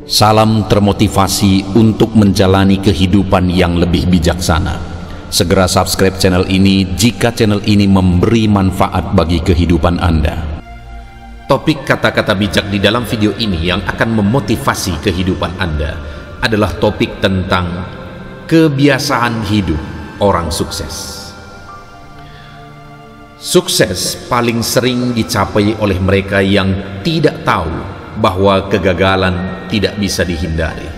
Salam termotivasi untuk menjalani kehidupan yang lebih bijaksana. Segera subscribe channel ini jika channel ini memberi manfaat bagi kehidupan Anda. Topik kata-kata bijak di dalam video ini yang akan memotivasi kehidupan Anda adalah topik tentang kebiasaan hidup orang sukses. Sukses paling sering dicapai oleh mereka yang tidak tahu bahwa kegagalan tidak bisa dihindari.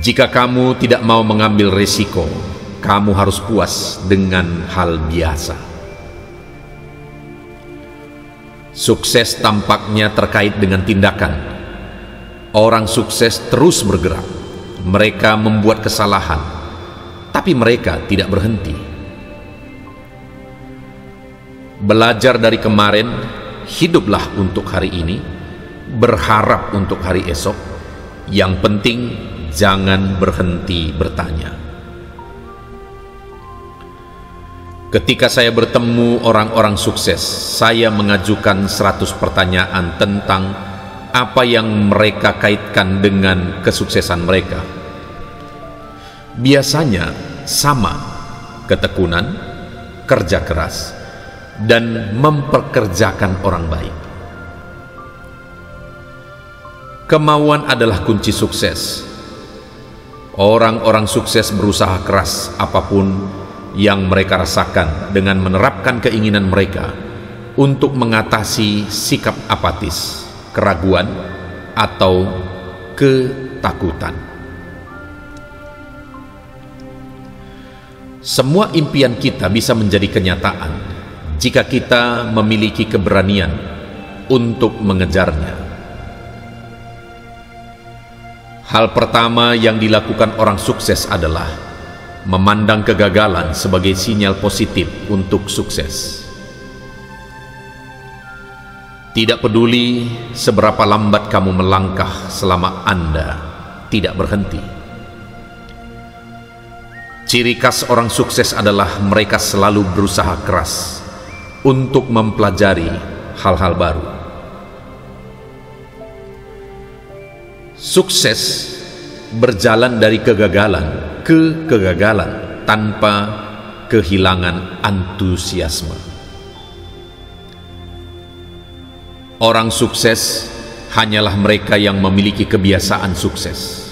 Jika kamu tidak mau mengambil risiko, kamu harus puas dengan hal biasa. Sukses tampaknya terkait dengan tindakan. Orang sukses terus bergerak. Mereka membuat kesalahan, tapi mereka tidak berhenti. Belajar dari kemarin, hiduplah untuk hari ini, berharap untuk hari esok. Yang penting, jangan berhenti bertanya. Ketika saya bertemu orang-orang sukses, saya mengajukan 100 pertanyaan tentang apa yang mereka kaitkan dengan kesuksesan mereka. Biasanya sama: ketekunan, kerja keras, dan memperkerjakan orang baik. Kemauan adalah kunci sukses. Orang-orang sukses berusaha keras apapun yang mereka rasakan dengan menerapkan keinginan mereka untuk mengatasi sikap apatis, keraguan, atau ketakutan. Semua impian kita bisa menjadi kenyataan jika kita memiliki keberanian untuk mengejarnya. Hal pertama yang dilakukan orang sukses adalah memandang kegagalan sebagai sinyal positif untuk sukses. Tidak peduli seberapa lambat kamu melangkah selama Anda tidak berhenti. Ciri khas orang sukses adalah mereka selalu berusaha keras untuk mempelajari hal-hal baru. Sukses berjalan dari kegagalan ke kegagalan tanpa kehilangan antusiasme. Orang sukses hanyalah mereka yang memiliki kebiasaan sukses.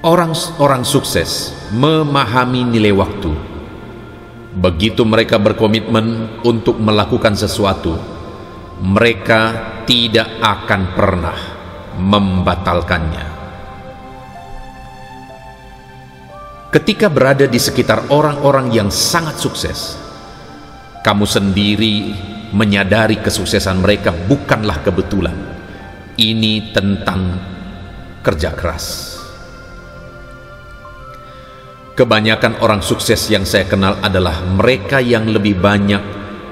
Orang sukses memahami nilai waktu. Begitu mereka berkomitmen untuk melakukan sesuatu, mereka tidak akan pernah membatalkannya. Ketika berada di sekitar orang-orang yang sangat sukses, kamu sendiri menyadari kesuksesan mereka bukanlah kebetulan. Ini tentang kerja keras. Kebanyakan orang sukses yang saya kenal adalah mereka yang lebih banyak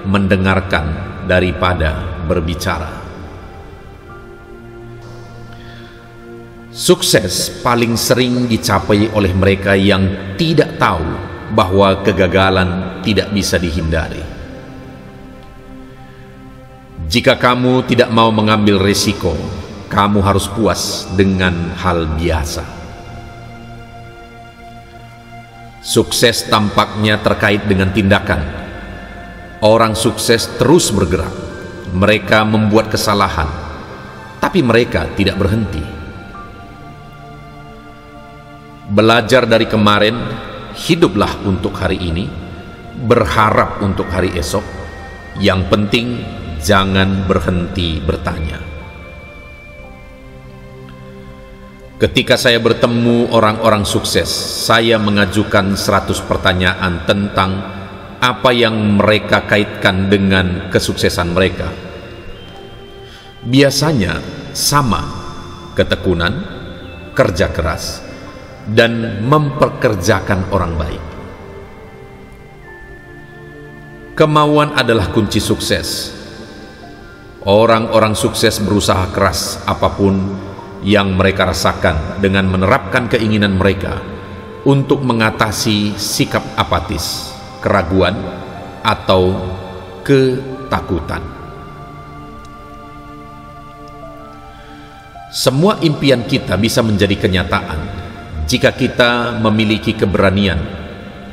mendengarkan daripada berbicara. Sukses paling sering dicapai oleh mereka yang tidak tahu bahwa kegagalan tidak bisa dihindari. Jika kamu tidak mau mengambil risiko, kamu harus puas dengan hal biasa. Sukses tampaknya terkait dengan tindakan. Orang sukses terus bergerak. Mereka membuat kesalahan, tapi mereka tidak berhenti. Belajar dari kemarin, hiduplah untuk hari ini, berharap untuk hari esok. Yang penting, jangan berhenti bertanya. Ketika saya bertemu orang-orang sukses, saya mengajukan 100 pertanyaan tentang apa yang mereka kaitkan dengan kesuksesan mereka. Biasanya sama: ketekunan, kerja keras, dan memperkerjakan orang baik. Kemauan adalah kunci sukses. Orang-orang sukses berusaha keras apapun yang mereka rasakan dengan menerapkan keinginan mereka untuk mengatasi sikap apatis, keraguan, atau ketakutan. Semua impian kita bisa menjadi kenyataan jika kita memiliki keberanian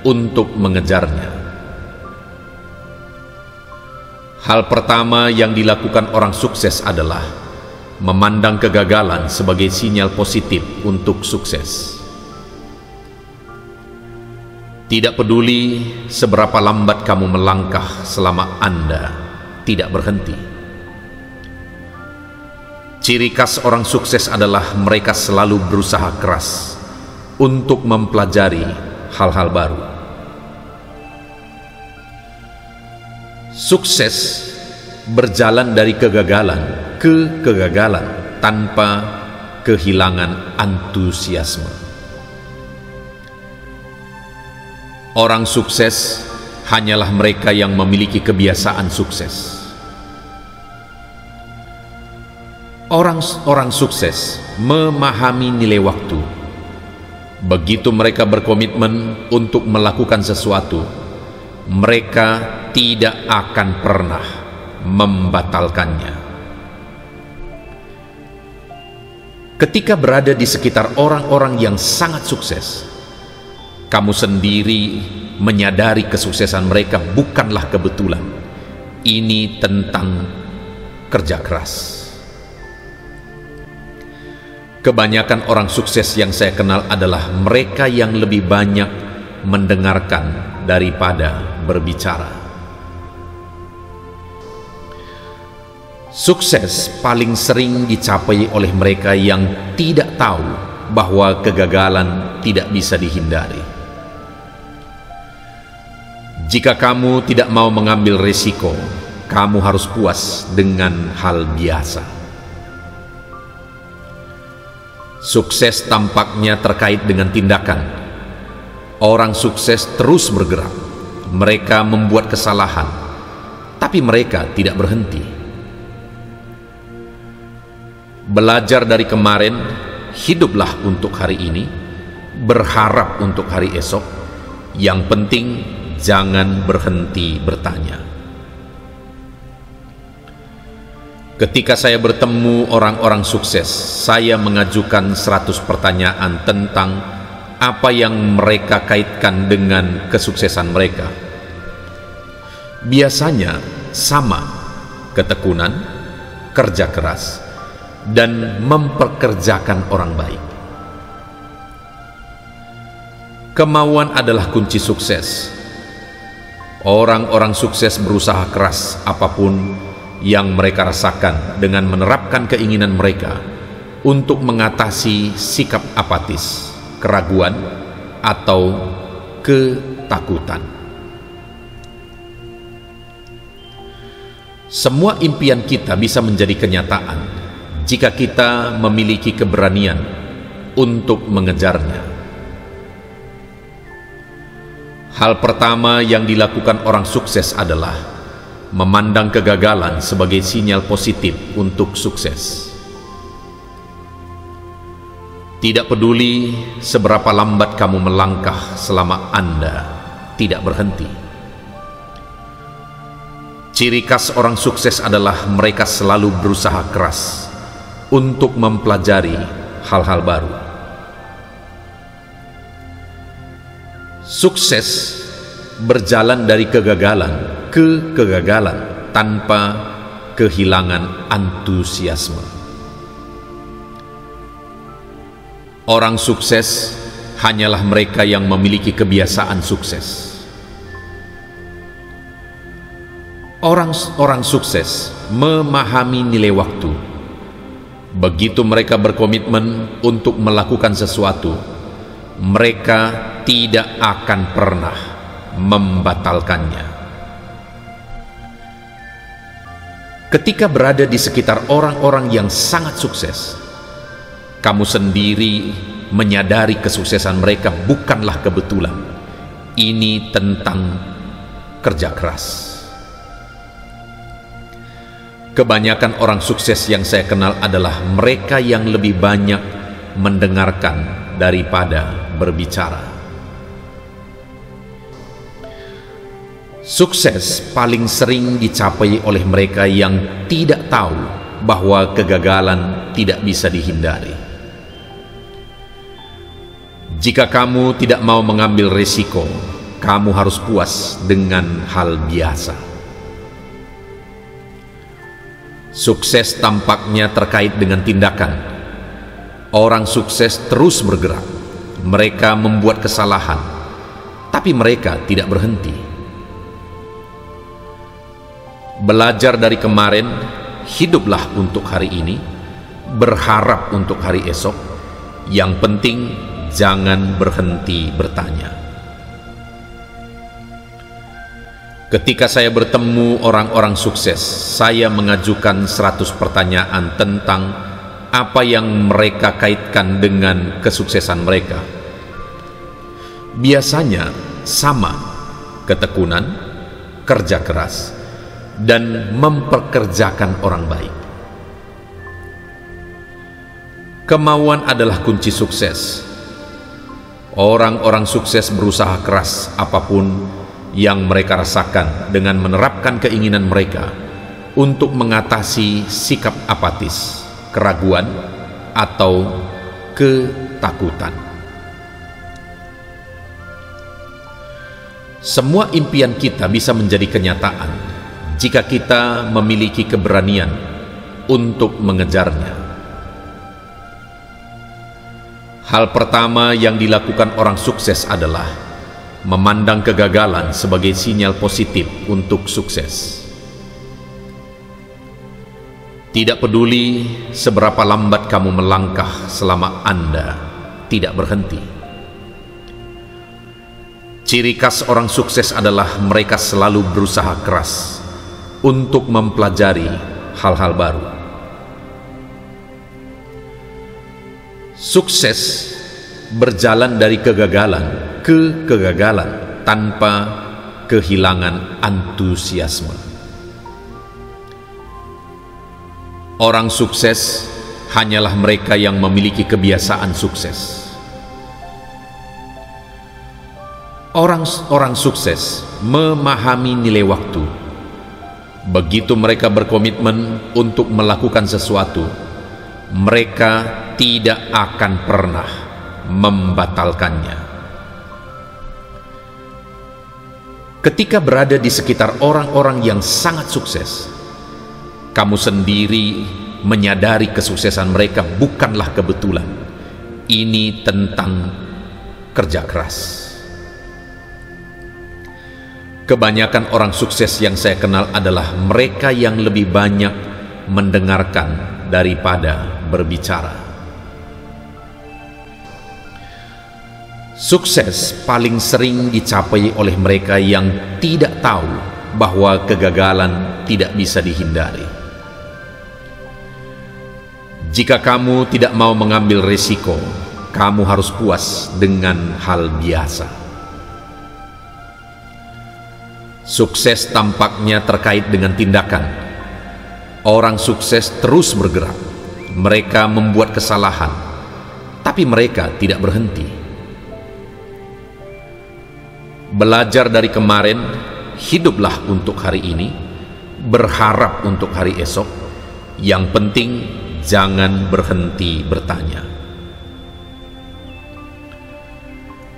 untuk mengejarnya. Hal pertama yang dilakukan orang sukses adalah memandang kegagalan sebagai sinyal positif untuk sukses. Tidak peduli seberapa lambat kamu melangkah selama Anda tidak berhenti. Ciri khas orang sukses adalah mereka selalu berusaha keras untuk mempelajari hal-hal baru. Sukses berjalan dari kegagalan ke kegagalan tanpa kehilangan antusiasme. Orang sukses hanyalah mereka yang memiliki kebiasaan sukses. Orang sukses memahami nilai waktu. Begitu mereka berkomitmen untuk melakukan sesuatu, mereka tidak akan pernah membatalkannya. Ketika berada di sekitar orang-orang yang sangat sukses, kamu sendiri menyadari kesuksesan mereka bukanlah kebetulan. Ini tentang kerja keras. Kebanyakan orang sukses yang saya kenal adalah mereka yang lebih banyak mendengarkan daripada berbicara. Sukses paling sering dicapai oleh mereka yang tidak tahu bahwa kegagalan tidak bisa dihindari. Jika kamu tidak mau mengambil risiko, kamu harus puas dengan hal biasa. Sukses tampaknya terkait dengan tindakan. Orang sukses terus bergerak. Mereka membuat kesalahan, tapi mereka tidak berhenti. Belajar dari kemarin, hiduplah untuk hari ini, berharap untuk hari esok. Yang penting, jangan berhenti bertanya. Ketika saya bertemu orang-orang sukses, saya mengajukan 100 pertanyaan tentang apa yang mereka kaitkan dengan kesuksesan mereka. Biasanya sama: ketekunan, kerja keras, dan memperkerjakan orang baik. Kemauan adalah kunci sukses. Orang-orang sukses berusaha keras apapun yang mereka rasakan dengan menerapkan keinginan mereka untuk mengatasi sikap apatis, keraguan, atau ketakutan. Semua impian kita bisa menjadi kenyataan jika kita memiliki keberanian untuk mengejarnya. Hal pertama yang dilakukan orang sukses adalah memandang kegagalan sebagai sinyal positif untuk sukses. Tidak peduli seberapa lambat kamu melangkah selama Anda tidak berhenti. Ciri khas orang sukses adalah mereka selalu berusaha keras untuk mempelajari hal-hal baru. Sukses berjalan dari kegagalan ke kegagalan tanpa kehilangan antusiasme. Orang sukses hanyalah mereka yang memiliki kebiasaan sukses. Orang sukses memahami nilai waktu. Begitu mereka berkomitmen untuk melakukan sesuatu, mereka tidak akan pernah membatalkannya. Ketika berada di sekitar orang-orang yang sangat sukses, kamu sendiri menyadari kesuksesan mereka bukanlah kebetulan. Ini tentang kerja keras. Kebanyakan orang sukses yang saya kenal adalah mereka yang lebih banyak mendengarkan daripada berbicara. Sukses paling sering dicapai oleh mereka yang tidak tahu bahwa kegagalan tidak bisa dihindari. Jika kamu tidak mau mengambil risiko, kamu harus puas dengan hal biasa. Sukses tampaknya terkait dengan tindakan. Orang sukses terus bergerak. Mereka membuat kesalahan, tapi mereka tidak berhenti. Belajar dari kemarin, hiduplah untuk hari ini, berharap untuk hari esok. Yang penting, jangan berhenti bertanya. Ketika saya bertemu orang-orang sukses, saya mengajukan 100 pertanyaan tentang apa yang mereka kaitkan dengan kesuksesan mereka. Biasanya sama: ketekunan, kerja keras, dan memperkerjakan orang baik. Kemauan adalah kunci sukses. Orang-orang sukses berusaha keras apapun yang mereka rasakan dengan menerapkan keinginan mereka untuk mengatasi sikap apatis, keraguan, atau ketakutan. Semua impian kita bisa menjadi kenyataan jika kita memiliki keberanian untuk mengejarnya. Hal pertama yang dilakukan orang sukses adalah memandang kegagalan sebagai sinyal positif untuk sukses. Tidak peduli seberapa lambat kamu melangkah selama Anda tidak berhenti. Ciri khas orang sukses adalah mereka selalu berusaha keras untuk mempelajari hal-hal baru. Sukses berjalan dari kegagalan ke kegagalan tanpa kehilangan antusiasme. Orang sukses hanyalah mereka yang memiliki kebiasaan sukses. Orang sukses memahami nilai waktu. Begitu mereka berkomitmen untuk melakukan sesuatu, mereka tidak akan pernah membatalkannya. Ketika berada di sekitar orang-orang yang sangat sukses, kamu sendiri menyadari kesuksesan mereka bukanlah kebetulan. Ini tentang kerja keras. Kebanyakan orang sukses yang saya kenal adalah mereka yang lebih banyak mendengarkan daripada berbicara. Sukses paling sering dicapai oleh mereka yang tidak tahu bahwa kegagalan tidak bisa dihindari. Jika kamu tidak mau mengambil risiko, kamu harus puas dengan hal biasa. Sukses tampaknya terkait dengan tindakan. Orang sukses terus bergerak. Mereka membuat kesalahan, tapi mereka tidak berhenti. Belajar dari kemarin, hiduplah untuk hari ini, berharap untuk hari esok. Yang penting, jangan berhenti bertanya.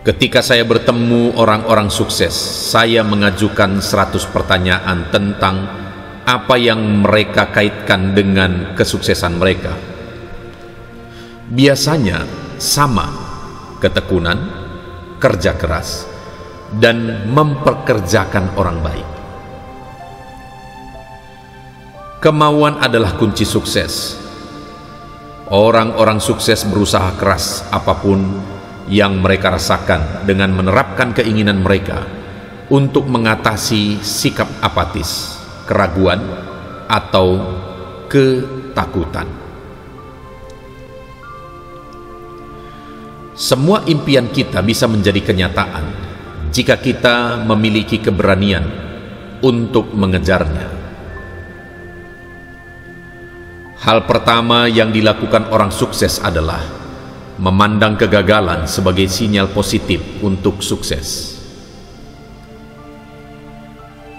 Ketika saya bertemu orang-orang sukses, saya mengajukan 100 pertanyaan tentang apa yang mereka kaitkan dengan kesuksesan mereka. Biasanya sama: ketekunan, kerja keras, dan memperkerjakan orang baik. Kemauan adalah kunci sukses. Orang-orang sukses berusaha keras apapun yang mereka rasakan dengan menerapkan keinginan mereka untuk mengatasi sikap apatis, keraguan, atau ketakutan. Semua impian kita bisa menjadi kenyataan jika kita memiliki keberanian untuk mengejarnya. Hal pertama yang dilakukan orang sukses adalah memandang kegagalan sebagai sinyal positif untuk sukses.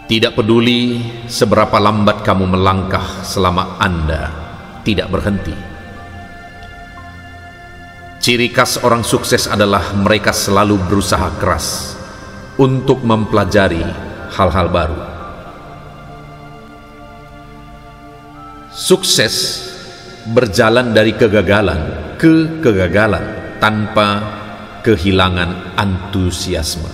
Tidak peduli seberapa lambat kamu melangkah selama Anda tidak berhenti. Ciri khas orang sukses adalah mereka selalu berusaha keras untuk mempelajari hal-hal baru. Sukses berjalan dari kegagalan ke kegagalan tanpa kehilangan antusiasme.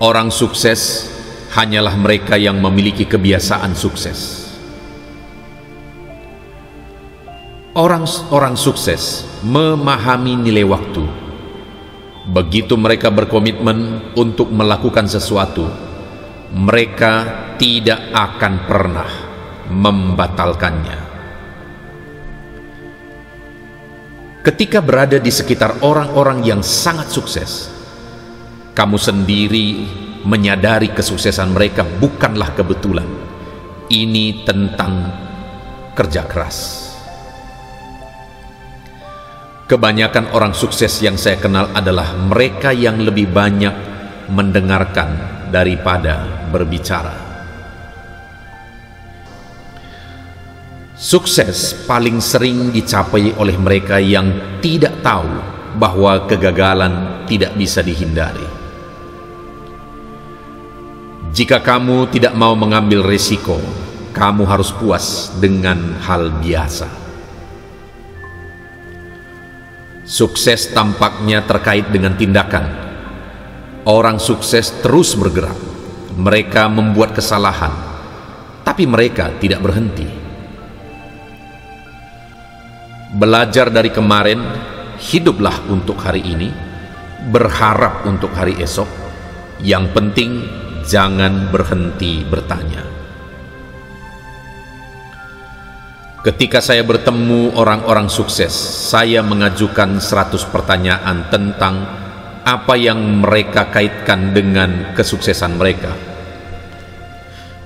Orang sukses hanyalah mereka yang memiliki kebiasaan sukses. Orang sukses memahami nilai waktu. Begitu mereka berkomitmen untuk melakukan sesuatu, mereka tidak akan pernah membatalkannya. Ketika berada di sekitar orang-orang yang sangat sukses, kamu sendiri menyadari kesuksesan mereka bukanlah kebetulan. Ini tentang kerja keras. Kebanyakan orang sukses yang saya kenal adalah mereka yang lebih banyak mendengarkan daripada berbicara. Sukses paling sering dicapai oleh mereka yang tidak tahu bahwa kegagalan tidak bisa dihindari. Jika kamu tidak mau mengambil risiko, kamu harus puas dengan hal biasa. Sukses tampaknya terkait dengan tindakan. Orang sukses terus bergerak. Mereka membuat kesalahan, tapi mereka tidak berhenti. Belajar dari kemarin, hiduplah untuk hari ini, berharap untuk hari esok. Yang penting, jangan berhenti bertanya. Ketika saya bertemu orang-orang sukses, saya mengajukan 100 pertanyaan tentang apa yang mereka kaitkan dengan kesuksesan mereka.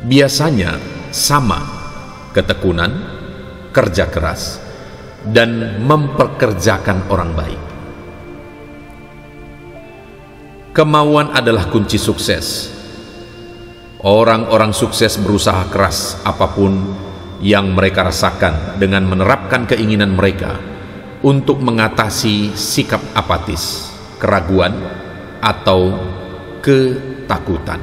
Biasanya sama: ketekunan, kerja keras, dan memperkerjakan orang baik. Kemauan adalah kunci sukses. Orang-orang sukses berusaha keras apapun yang mereka rasakan dengan menerapkan keinginan mereka untuk mengatasi sikap apatis, keraguan, atau ketakutan.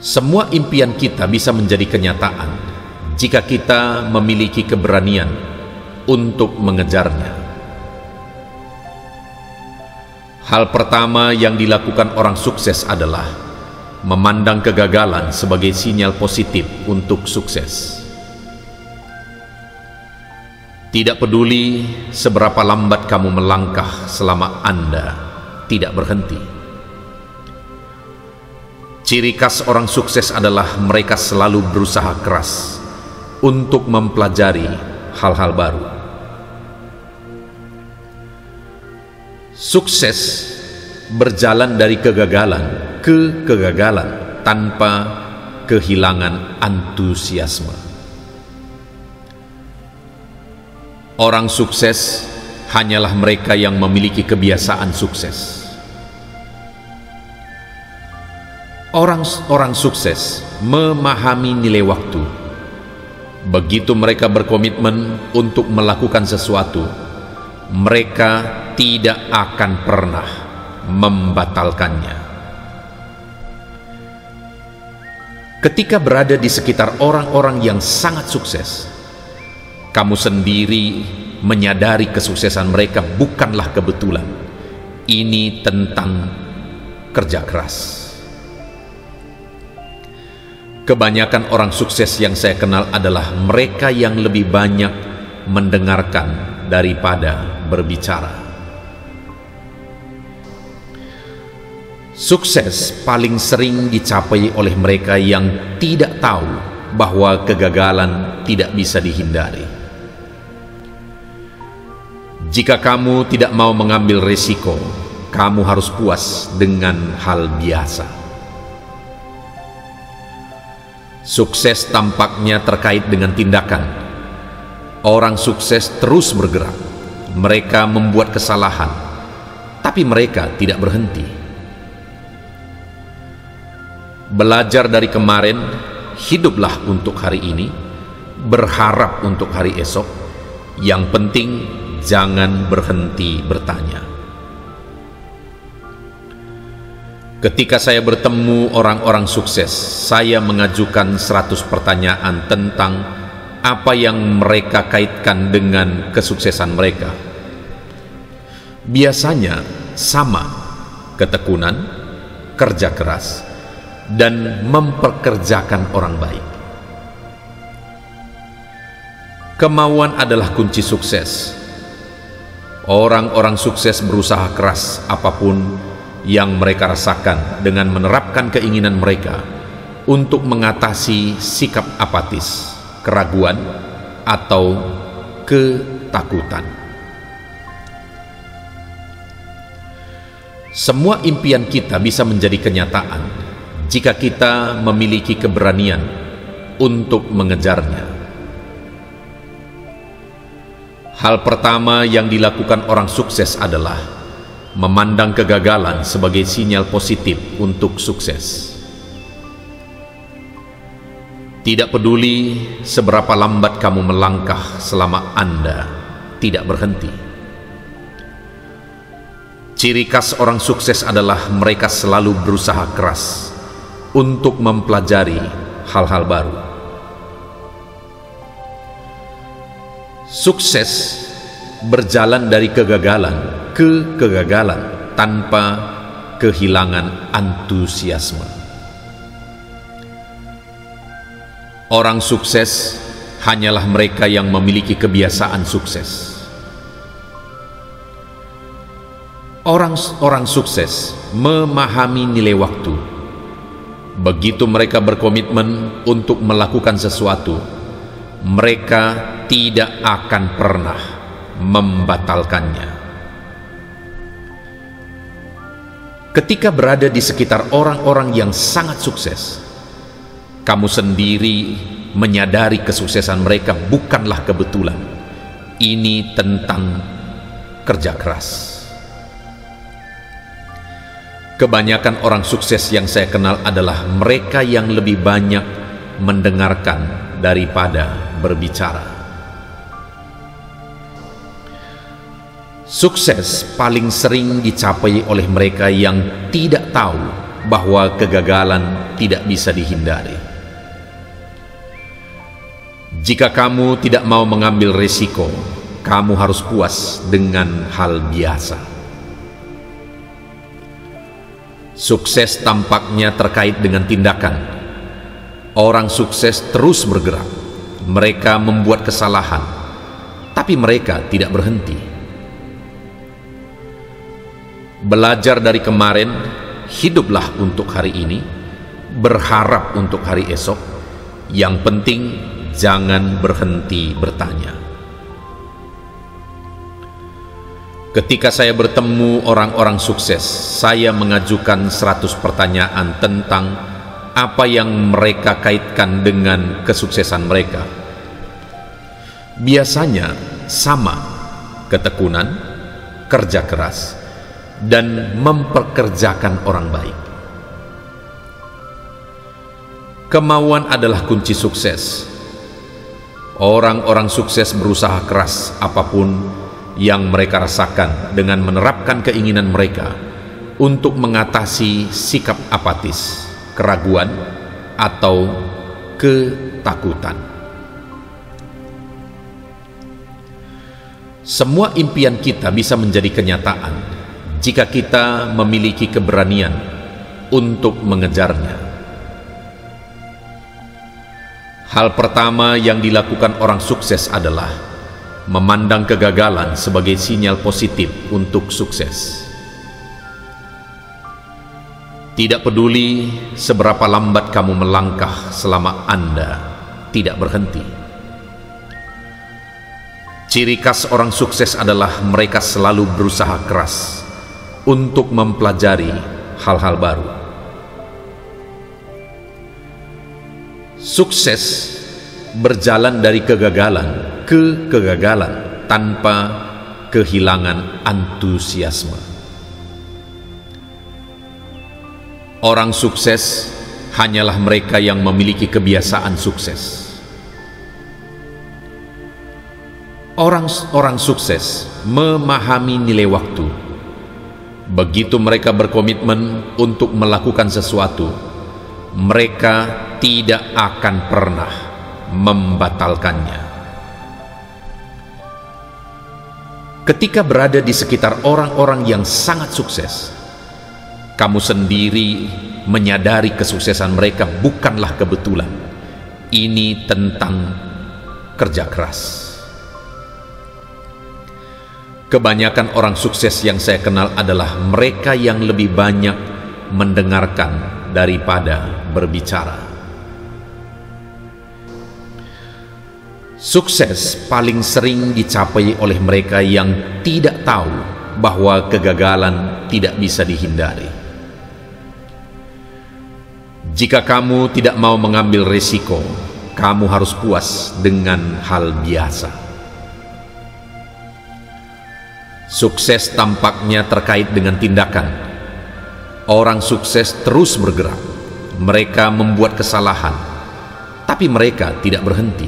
Semua impian kita bisa menjadi kenyataan jika kita memiliki keberanian untuk mengejarnya. Hal pertama yang dilakukan orang sukses adalah memandang kegagalan sebagai sinyal positif untuk sukses. Tidak peduli seberapa lambat kamu melangkah selama Anda tidak berhenti. Ciri khas orang sukses adalah mereka selalu berusaha keras untuk mempelajari hal-hal baru. Sukses berjalan dari kegagalan ke kegagalan tanpa kehilangan antusiasme. Orang sukses hanyalah mereka yang memiliki kebiasaan sukses. Orang sukses memahami nilai waktu. Begitu mereka berkomitmen untuk melakukan sesuatu, mereka tidak akan pernah membatalkannya. Ketika berada di sekitar orang-orang yang sangat sukses, kamu sendiri menyadari kesuksesan mereka bukanlah kebetulan. Ini tentang kerja keras. Kebanyakan orang sukses yang saya kenal adalah mereka yang lebih banyak mendengarkan daripada berbicara. Sukses paling sering dicapai oleh mereka yang tidak tahu bahwa kegagalan tidak bisa dihindari. Jika kamu tidak mau mengambil risiko, kamu harus puas dengan hal biasa. Sukses tampaknya terkait dengan tindakan. Orang sukses terus bergerak. Mereka membuat kesalahan, tapi mereka tidak berhenti. Belajar dari kemarin, hiduplah untuk hari ini, berharap untuk hari esok. Yang penting, jangan berhenti bertanya. Ketika saya bertemu orang-orang sukses, saya mengajukan 100 pertanyaan tentang apa yang mereka kaitkan dengan kesuksesan mereka. Biasanya sama: ketekunan, kerja keras, dan memperkerjakan orang baik. Kemauan adalah kunci sukses. Orang-orang sukses berusaha keras apapun yang mereka rasakan dengan menerapkan keinginan mereka untuk mengatasi sikap apatis, keraguan, atau ketakutan. Semua impian kita bisa menjadi kenyataan jika kita memiliki keberanian untuk mengejarnya. Hal pertama yang dilakukan orang sukses adalah memandang kegagalan sebagai sinyal positif untuk sukses. Tidak peduli seberapa lambat kamu melangkah selama Anda tidak berhenti. Ciri khas orang sukses adalah mereka selalu berusaha keras untuk mempelajari hal-hal baru. Sukses berjalan dari kegagalan ke kegagalan tanpa kehilangan antusiasme. Orang sukses hanyalah mereka yang memiliki kebiasaan sukses. Orang sukses memahami nilai waktu. Begitu mereka berkomitmen untuk melakukan sesuatu, mereka tidak akan pernah membatalkannya. Ketika berada di sekitar orang-orang yang sangat sukses, kamu sendiri menyadari kesuksesan mereka bukanlah kebetulan. Ini tentang kerja keras. Kebanyakan orang sukses yang saya kenal adalah mereka yang lebih banyak mendengarkan daripada berbicara. Sukses paling sering dicapai oleh mereka yang tidak tahu bahwa kegagalan tidak bisa dihindari. Jika kamu tidak mau mengambil risiko, kamu harus puas dengan hal biasa. Sukses tampaknya terkait dengan tindakan. Orang sukses terus bergerak. Mereka membuat kesalahan, tapi mereka tidak berhenti. Belajar dari kemarin, hiduplah untuk hari ini, berharap untuk hari esok. Yang penting, jangan berhenti bertanya. Ketika saya bertemu orang-orang sukses, saya mengajukan 100 pertanyaan tentang apa yang mereka kaitkan dengan kesuksesan mereka. Biasanya sama: ketekunan, kerja keras, dan memperkerjakan orang baik. Kemauan adalah kunci sukses. Orang-orang sukses berusaha keras apapun yang mereka rasakan dengan menerapkan keinginan mereka untuk mengatasi sikap apatis, keraguan, atau ketakutan. Semua impian kita bisa menjadi kenyataan jika kita memiliki keberanian untuk mengejarnya. Hal pertama yang dilakukan orang sukses adalah memandang kegagalan sebagai sinyal positif untuk sukses. Tidak peduli seberapa lambat kamu melangkah selama Anda tidak berhenti. Ciri khas orang sukses adalah mereka selalu berusaha keras untuk mempelajari hal-hal baru. Sukses berjalan dari kegagalan ke kegagalan tanpa kehilangan antusiasme. Orang sukses hanyalah mereka yang memiliki kebiasaan sukses. Orang-orang sukses memahami nilai waktu. Begitu mereka berkomitmen untuk melakukan sesuatu, mereka tidak akan pernah membatalkannya. Ketika berada di sekitar orang-orang yang sangat sukses, kamu sendiri menyadari kesuksesan mereka bukanlah kebetulan. Ini tentang kerja keras. Kebanyakan orang sukses yang saya kenal adalah mereka yang lebih banyak mendengarkan daripada berbicara. Sukses paling sering dicapai oleh mereka yang tidak tahu bahwa kegagalan tidak bisa dihindari. Jika kamu tidak mau mengambil risiko, kamu harus puas dengan hal biasa. Sukses tampaknya terkait dengan tindakan. Orang sukses terus bergerak. Mereka membuat kesalahan, tapi mereka tidak berhenti.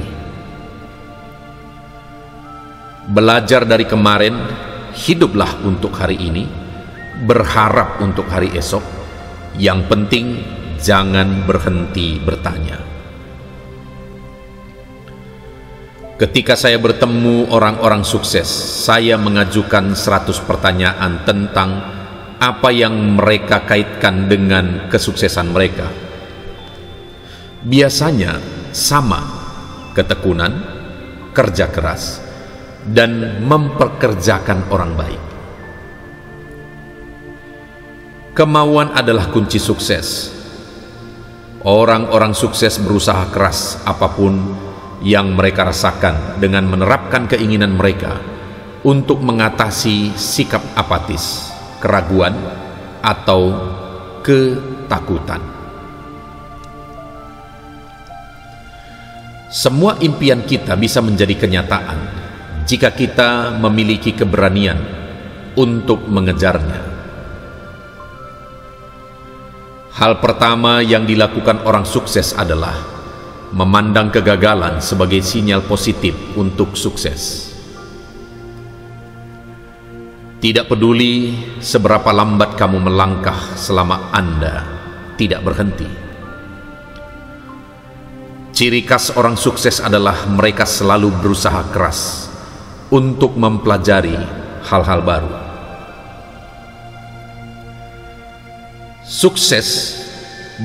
Belajar dari kemarin, hiduplah untuk hari ini, berharap untuk hari esok. Yang penting, jangan berhenti bertanya. Ketika saya bertemu orang-orang sukses, saya mengajukan 100 pertanyaan tentang apa yang mereka kaitkan dengan kesuksesan mereka. Biasanya sama: ketekunan, kerja keras, dan memperkerjakan orang baik. Kemauan adalah kunci sukses. Orang-orang sukses berusaha keras apapun yang mereka rasakan dengan menerapkan keinginan mereka untuk mengatasi sikap apatis, keraguan, atau ketakutan. Semua impian kita bisa menjadi kenyataan jika kita memiliki keberanian untuk mengejarnya. Hal pertama yang dilakukan orang sukses adalah memandang kegagalan sebagai sinyal positif untuk sukses. Tidak peduli seberapa lambat kamu melangkah selama Anda tidak berhenti. Ciri khas orang sukses adalah mereka selalu berusaha keras untuk mempelajari hal-hal baru. Sukses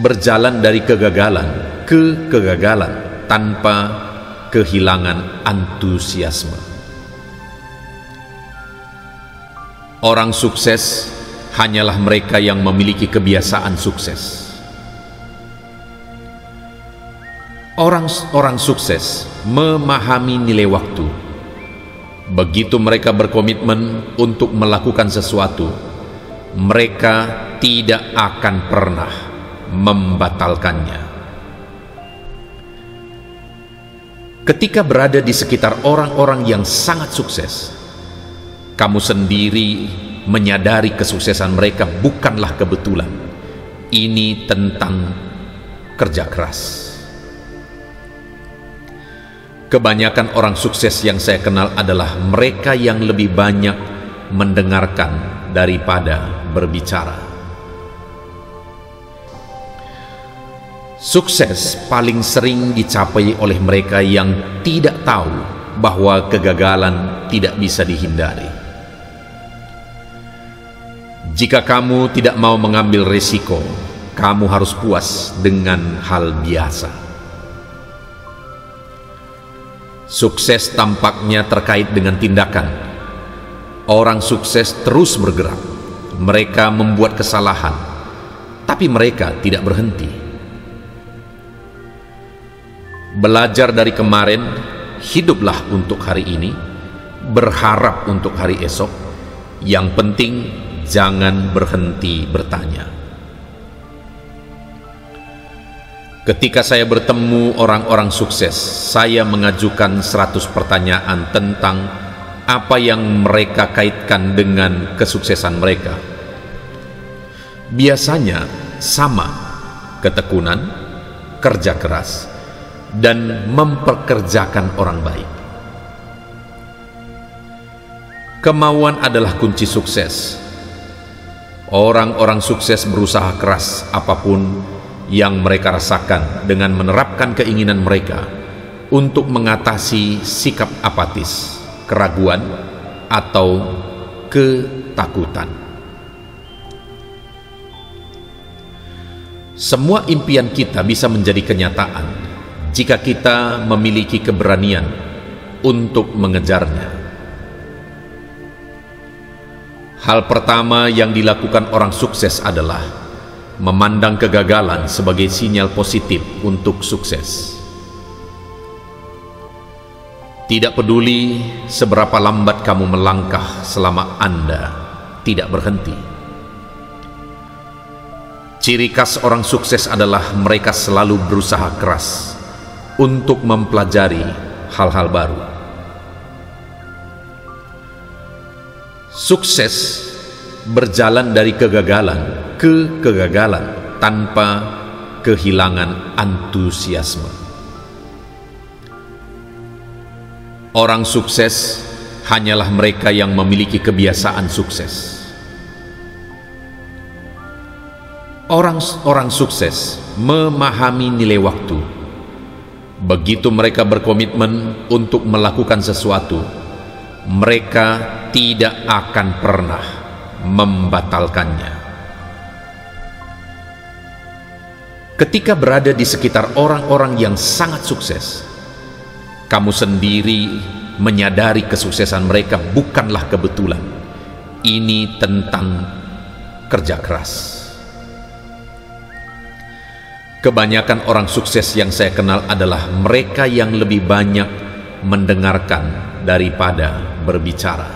berjalan dari kegagalan ke kegagalan tanpa kehilangan antusiasme. Orang sukses hanyalah mereka yang memiliki kebiasaan sukses. Orang sukses memahami nilai waktu. Begitu mereka berkomitmen untuk melakukan sesuatu, mereka tidak akan pernah membatalkannya. Ketika berada di sekitar orang-orang yang sangat sukses, kamu sendiri menyadari kesuksesan mereka bukanlah kebetulan. Ini tentang kerja keras. Kebanyakan orang sukses yang saya kenal adalah mereka yang lebih banyak mendengarkan daripada berbicara. Sukses paling sering dicapai oleh mereka yang tidak tahu bahwa kegagalan tidak bisa dihindari. Jika kamu tidak mau mengambil risiko, kamu harus puas dengan hal biasa. Sukses tampaknya terkait dengan tindakan. Orang sukses terus bergerak. Mereka membuat kesalahan, tapi mereka tidak berhenti. Belajar dari kemarin, hiduplah untuk hari ini, berharap untuk hari esok. Yang penting, jangan berhenti bertanya. Ketika saya bertemu orang-orang sukses, saya mengajukan 100 pertanyaan tentang apa yang mereka kaitkan dengan kesuksesan mereka. Biasanya sama: ketekunan, kerja keras, dan memperkerjakan orang baik. Kemauan adalah kunci sukses. Orang-orang sukses berusaha keras apapun yang mereka rasakan dengan menerapkan keinginan mereka untuk mengatasi sikap apatis, keraguan, atau ketakutan. Semua impian kita bisa menjadi kenyataan jika kita memiliki keberanian untuk mengejarnya. Hal pertama yang dilakukan orang sukses adalah memandang kegagalan sebagai sinyal positif untuk sukses. Tidak peduli seberapa lambat kamu melangkah selama Anda tidak berhenti. Ciri khas orang sukses adalah mereka selalu berusaha keras untuk mempelajari hal-hal baru. Sukses berjalan dari kegagalan ke kegagalan tanpa kehilangan antusiasme. Orang sukses hanyalah mereka yang memiliki kebiasaan sukses. Orang sukses memahami nilai waktu. Begitu mereka berkomitmen untuk melakukan sesuatu, mereka tidak akan pernah membatalkannya. Ketika berada di sekitar orang-orang yang sangat sukses, kamu sendiri menyadari kesuksesan mereka bukanlah kebetulan. Ini tentang kerja keras. Kebanyakan orang sukses yang saya kenal adalah mereka yang lebih banyak mendengarkan daripada berbicara.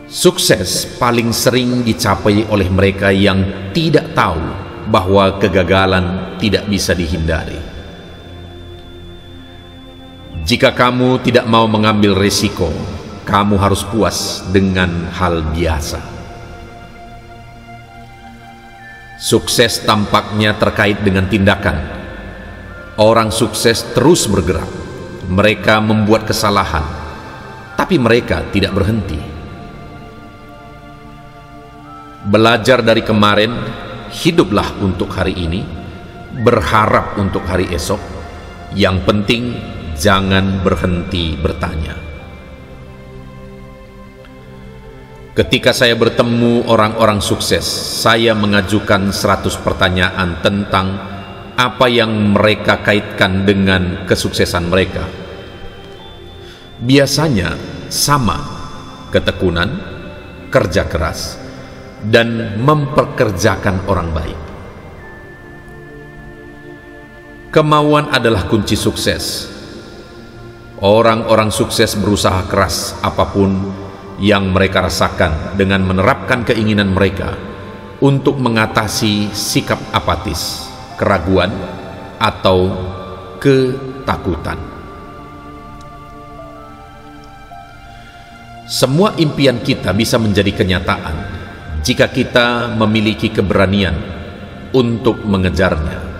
Sukses paling sering dicapai oleh mereka yang tidak tahu bahwa kegagalan tidak bisa dihindari. Jika kamu tidak mau mengambil risiko, kamu harus puas dengan hal biasa. Sukses tampaknya terkait dengan tindakan. Orang sukses terus bergerak. Mereka membuat kesalahan, tapi mereka tidak berhenti. Belajar dari kemarin, hiduplah untuk hari ini, berharap untuk hari esok. Yang penting, jangan berhenti bertanya. Ketika saya bertemu orang-orang sukses, saya mengajukan 100 pertanyaan tentang apa yang mereka kaitkan dengan kesuksesan mereka. Biasanya sama, ketekunan, kerja keras, dan memperkerjakan orang baik. Kemauan adalah kunci sukses. Orang-orang sukses berusaha keras apapun yang mereka rasakan dengan menerapkan keinginan mereka untuk mengatasi sikap apatis, keraguan, atau ketakutan. Semua impian kita bisa menjadi kenyataan jika kita memiliki keberanian untuk mengejarnya.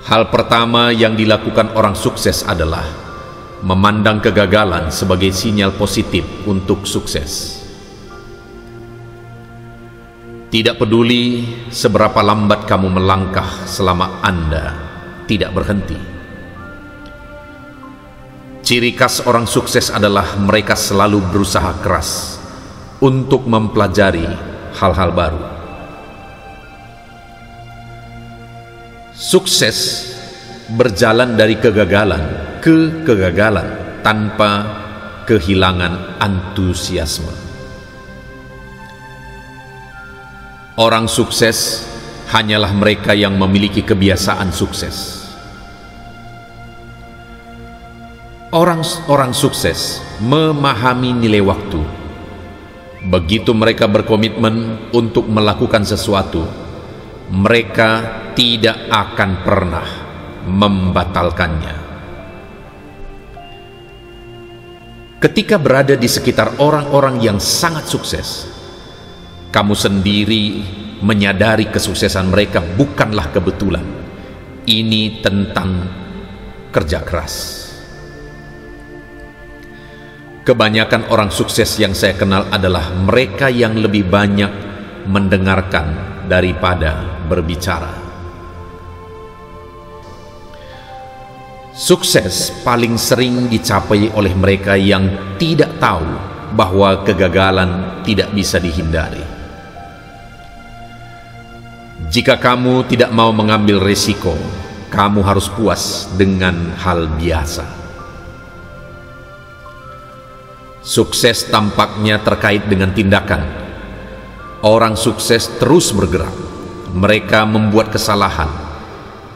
Hal pertama yang dilakukan orang sukses adalah memandang kegagalan sebagai sinyal positif untuk sukses. Tidak peduli seberapa lambat kamu melangkah selama Anda tidak berhenti. Ciri khas orang sukses adalah mereka selalu berusaha keras untuk mempelajari hal-hal baru. Sukses berjalan dari kegagalan ke kegagalan tanpa kehilangan antusiasme. Orang sukses hanyalah mereka yang memiliki kebiasaan sukses. Orang sukses memahami nilai waktu. Begitu mereka berkomitmen untuk melakukan sesuatu, mereka tidak akan pernah membatalkannya. Ketika berada di sekitar orang-orang yang sangat sukses, Kamu sendiri menyadari kesuksesan mereka bukanlah kebetulan. Ini tentang kerja keras. Kebanyakan orang sukses yang saya kenal adalah mereka yang lebih banyak mendengarkan daripada berbicara. Sukses paling sering dicapai oleh mereka yang tidak tahu bahwa kegagalan tidak bisa dihindari. Jika kamu tidak mau mengambil risiko, kamu harus puas dengan hal biasa. Sukses tampaknya terkait dengan tindakan. Orang sukses terus bergerak. Mereka membuat kesalahan,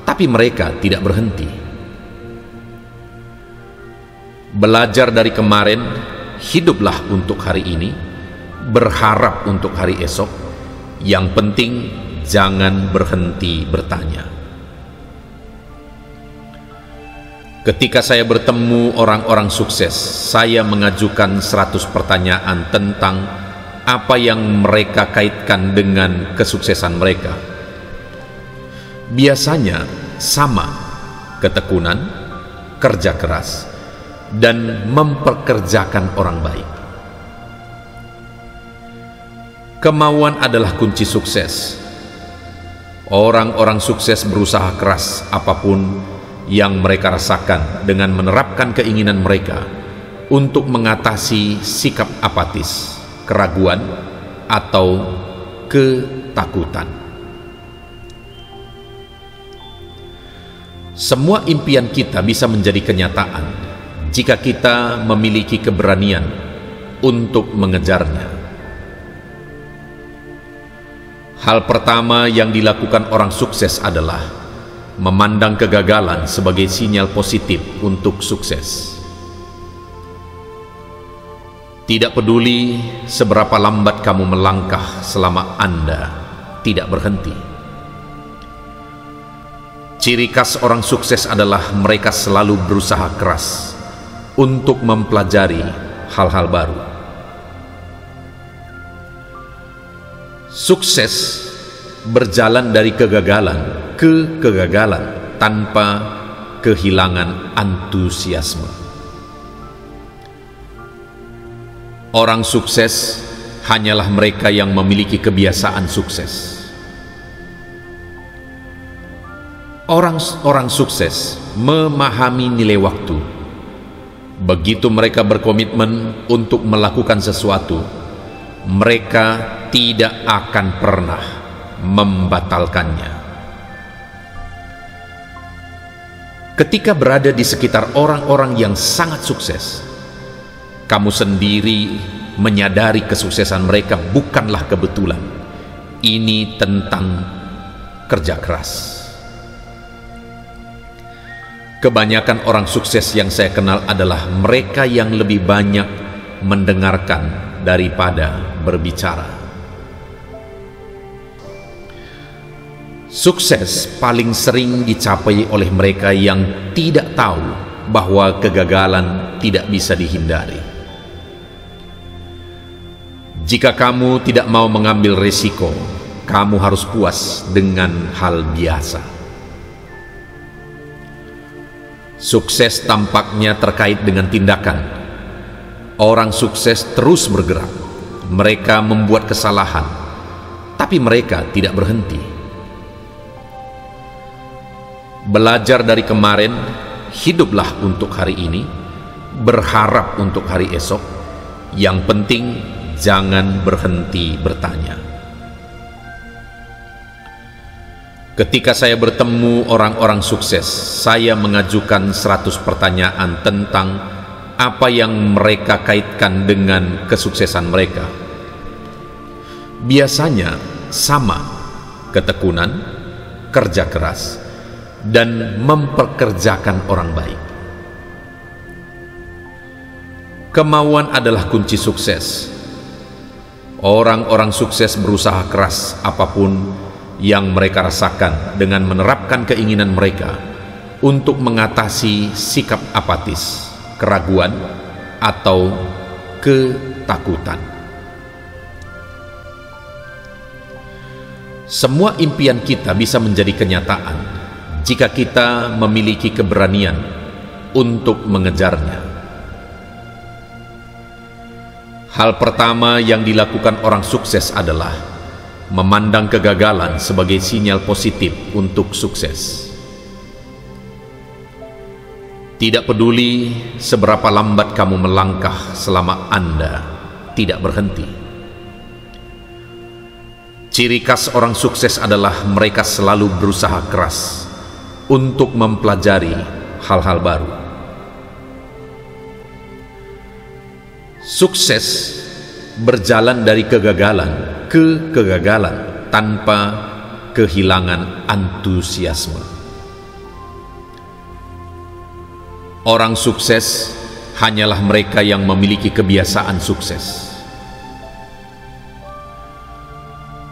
tapi mereka tidak berhenti. Belajar dari kemarin, hiduplah untuk hari ini, berharap untuk hari esok. Yang penting, jangan berhenti bertanya. Ketika saya bertemu orang-orang sukses, saya mengajukan 100 pertanyaan tentang apa yang mereka kaitkan dengan kesuksesan mereka. Biasanya sama: ketekunan, kerja keras, dan memperkerjakan orang baik. Kemauan adalah kunci sukses. Orang-orang sukses berusaha keras apapun yang mereka rasakan dengan menerapkan keinginan mereka untuk mengatasi sikap apatis, keraguan, atau ketakutan. Semua impian kita bisa menjadi kenyataan jika kita memiliki keberanian untuk mengejarnya. Hal pertama yang dilakukan orang sukses adalah memandang kegagalan sebagai sinyal positif untuk sukses. Tidak peduli seberapa lambat kamu melangkah selama Anda tidak berhenti. Ciri khas orang sukses adalah mereka selalu berusaha keras untuk mempelajari hal-hal baru. Sukses berjalan dari kegagalan ke kegagalan tanpa kehilangan antusiasme. Orang sukses hanyalah mereka yang memiliki kebiasaan sukses. Orang sukses memahami nilai waktu. Begitu mereka berkomitmen untuk melakukan sesuatu, mereka tidak akan pernah membatalkannya. Ketika berada di sekitar orang-orang yang sangat sukses, kamu sendiri menyadari kesuksesan mereka bukanlah kebetulan. Ini tentang kerja keras. Kebanyakan orang sukses yang saya kenal adalah mereka yang lebih banyak mendengarkan daripada berbicara. Sukses paling sering dicapai oleh mereka yang tidak tahu bahwa kegagalan tidak bisa dihindari. Jika kamu tidak mau mengambil risiko, kamu harus puas dengan hal biasa. Sukses tampaknya terkait dengan tindakan. Orang sukses terus bergerak. Mereka membuat kesalahan, tapi mereka tidak berhenti. Belajar dari kemarin, hiduplah untuk hari ini, berharap untuk hari esok. Yang penting, jangan berhenti bertanya. Ketika saya bertemu orang-orang sukses, saya mengajukan 100 pertanyaan tentang apa yang mereka kaitkan dengan kesuksesan mereka. Biasanya sama: ketekunan, kerja keras, dan memperkerjakan orang baik. Kemauan adalah kunci sukses. Orang-orang sukses berusaha keras apapun yang mereka rasakan dengan menerapkan keinginan mereka untuk mengatasi sikap apatis, keraguan, atau ketakutan. Semua impian kita bisa menjadi kenyataan jika kita memiliki keberanian untuk mengejarnya. Hal pertama yang dilakukan orang sukses adalah memandang kegagalan sebagai sinyal positif untuk sukses. Tidak peduli seberapa lambat kamu melangkah selama Anda tidak berhenti. Ciri khas orang sukses adalah mereka selalu berusaha keras untuk mempelajari hal-hal baru. Sukses berjalan dari kegagalan ke kegagalan tanpa kehilangan antusiasme. Orang sukses hanyalah mereka yang memiliki kebiasaan sukses.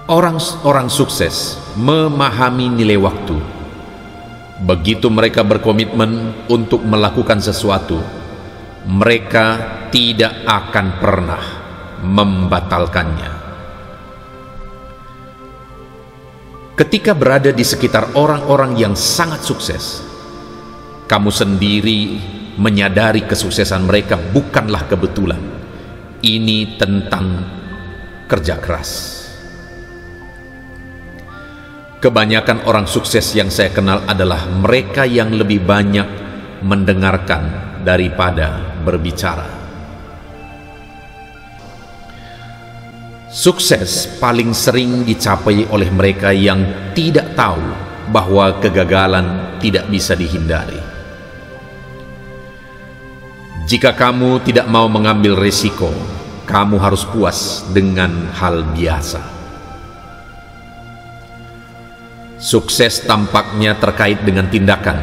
Orang sukses memahami nilai waktu. Begitu mereka berkomitmen untuk melakukan sesuatu, mereka tidak akan pernah membatalkannya. Ketika berada di sekitar orang-orang yang sangat sukses, kamu sendiri menyadari kesuksesan mereka bukanlah kebetulan. Ini tentang kerja keras. Kebanyakan orang sukses yang saya kenal adalah mereka yang lebih banyak mendengarkan daripada berbicara. Sukses paling sering dicapai oleh mereka yang tidak tahu bahwa kegagalan tidak bisa dihindari. Jika kamu tidak mau mengambil risiko, kamu harus puas dengan hal biasa. Sukses tampaknya terkait dengan tindakan.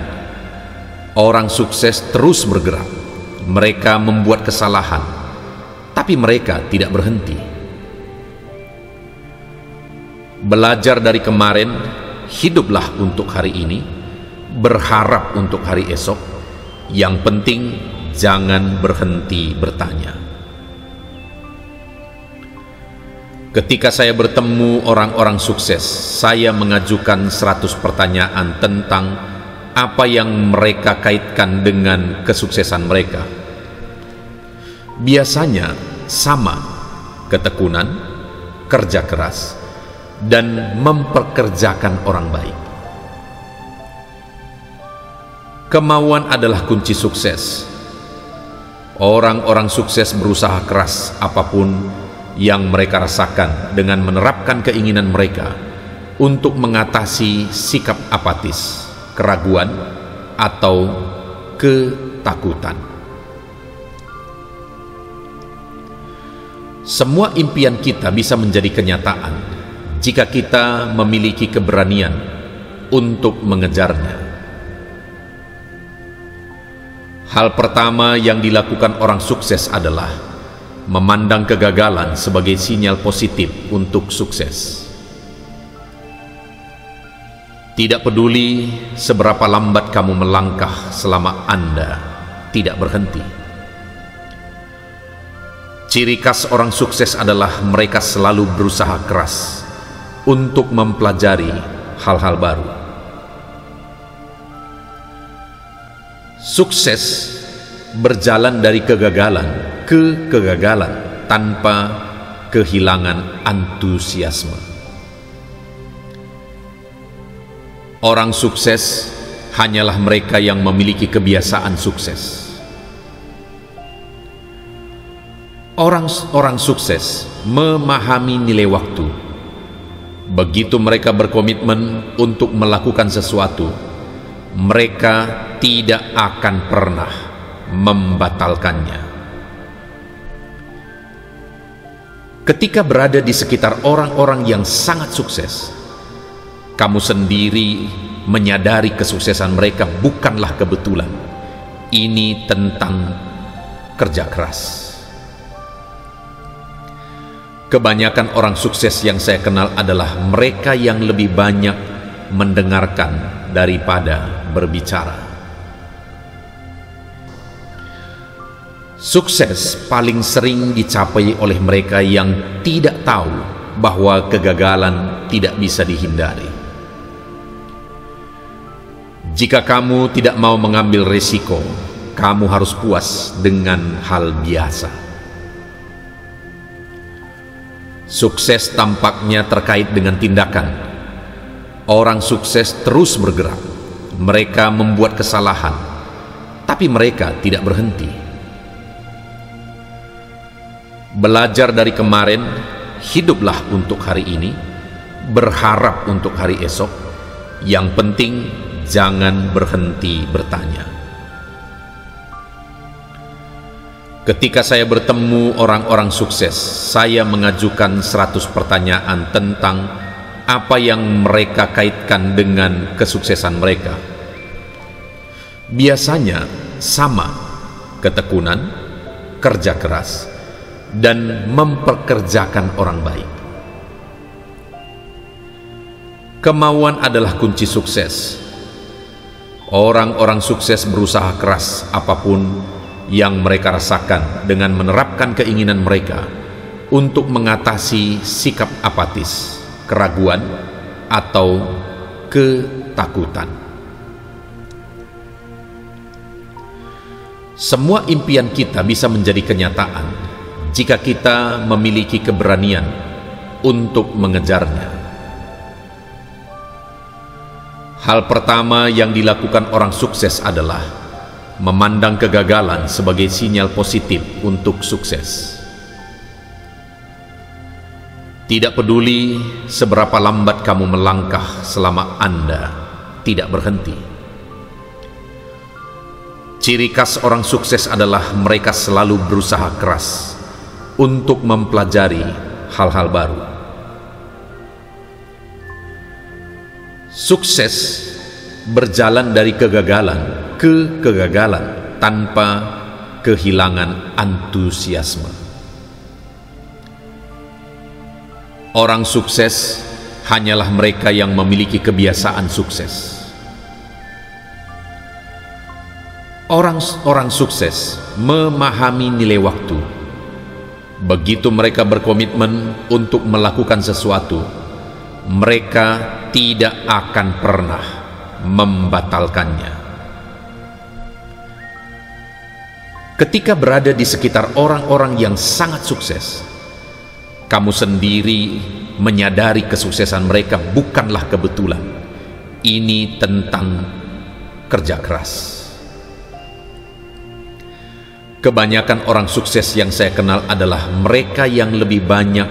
Orang sukses terus bergerak. Mereka membuat kesalahan, tapi mereka tidak berhenti. Belajar dari kemarin, hiduplah untuk hari ini, berharap untuk hari esok. Yang penting, jangan berhenti bertanya. Ketika saya bertemu orang-orang sukses, saya mengajukan 100 pertanyaan tentang apa yang mereka kaitkan dengan kesuksesan mereka. Biasanya sama: ketekunan, kerja keras, dan memperkerjakan orang baik. Kemauan adalah kunci sukses. Orang-orang sukses berusaha keras apapun yang mereka rasakan dengan menerapkan keinginan mereka untuk mengatasi sikap apatis, keraguan, atau ketakutan. Semua impian kita bisa menjadi kenyataan jika kita memiliki keberanian untuk mengejarnya. Hal pertama yang dilakukan orang sukses adalah memandang kegagalan sebagai sinyal positif untuk sukses. Tidak peduli seberapa lambat kamu melangkah selama Anda tidak berhenti. Ciri khas orang sukses adalah mereka selalu berusaha keras untuk mempelajari hal-hal baru. Sukses berjalan dari kegagalan ke kegagalan tanpa kehilangan antusiasme. Orang sukses hanyalah mereka yang memiliki kebiasaan sukses. Orang sukses memahami nilai waktu. Begitu mereka berkomitmen untuk melakukan sesuatu, mereka tidak akan pernah membatalkannya. Ketika berada di sekitar orang-orang yang sangat sukses, kamu sendiri menyadari kesuksesan mereka bukanlah kebetulan. Ini tentang kerja keras. Kebanyakan orang sukses yang saya kenal adalah mereka yang lebih banyak mendengarkan daripada berbicara. Sukses paling sering dicapai oleh mereka yang tidak tahu bahwa kegagalan tidak bisa dihindari. Jika kamu tidak mau mengambil risiko, kamu harus puas dengan hal biasa. Sukses tampaknya terkait dengan tindakan. Orang sukses terus bergerak. Mereka membuat kesalahan, tapi mereka tidak berhenti. Belajar dari kemarin, hiduplah untuk hari ini, berharap untuk hari esok. Yang penting, jangan berhenti bertanya. Ketika saya bertemu orang-orang sukses, saya mengajukan 100 pertanyaan tentang apa yang mereka kaitkan dengan kesuksesan mereka. Biasanya sama: ketekunan, kerja keras, dan memperkerjakan orang baik. Kemauan adalah kunci sukses. Orang-orang sukses berusaha keras apapun yang mereka rasakan dengan menerapkan keinginan mereka untuk mengatasi sikap apatis, keraguan, atau ketakutan. Semua impian kita bisa menjadi kenyataan jika kita memiliki keberanian untuk mengejarnya. Hal pertama yang dilakukan orang sukses adalah memandang kegagalan sebagai sinyal positif untuk sukses. Tidak peduli seberapa lambat kamu melangkah selama Anda tidak berhenti. Ciri khas orang sukses adalah mereka selalu berusaha keras untuk mempelajari hal-hal baru. Sukses berjalan dari kegagalan ke kegagalan tanpa kehilangan antusiasme. Orang sukses hanyalah mereka yang memiliki kebiasaan sukses. Orang sukses memahami nilai waktu. Begitu mereka berkomitmen untuk melakukan sesuatu, mereka tidak akan pernah membatalkannya. Ketika berada di sekitar orang-orang yang sangat sukses, kamu sendiri menyadari kesuksesan mereka bukanlah kebetulan. Ini tentang kerja keras. Kebanyakan orang sukses yang saya kenal adalah mereka yang lebih banyak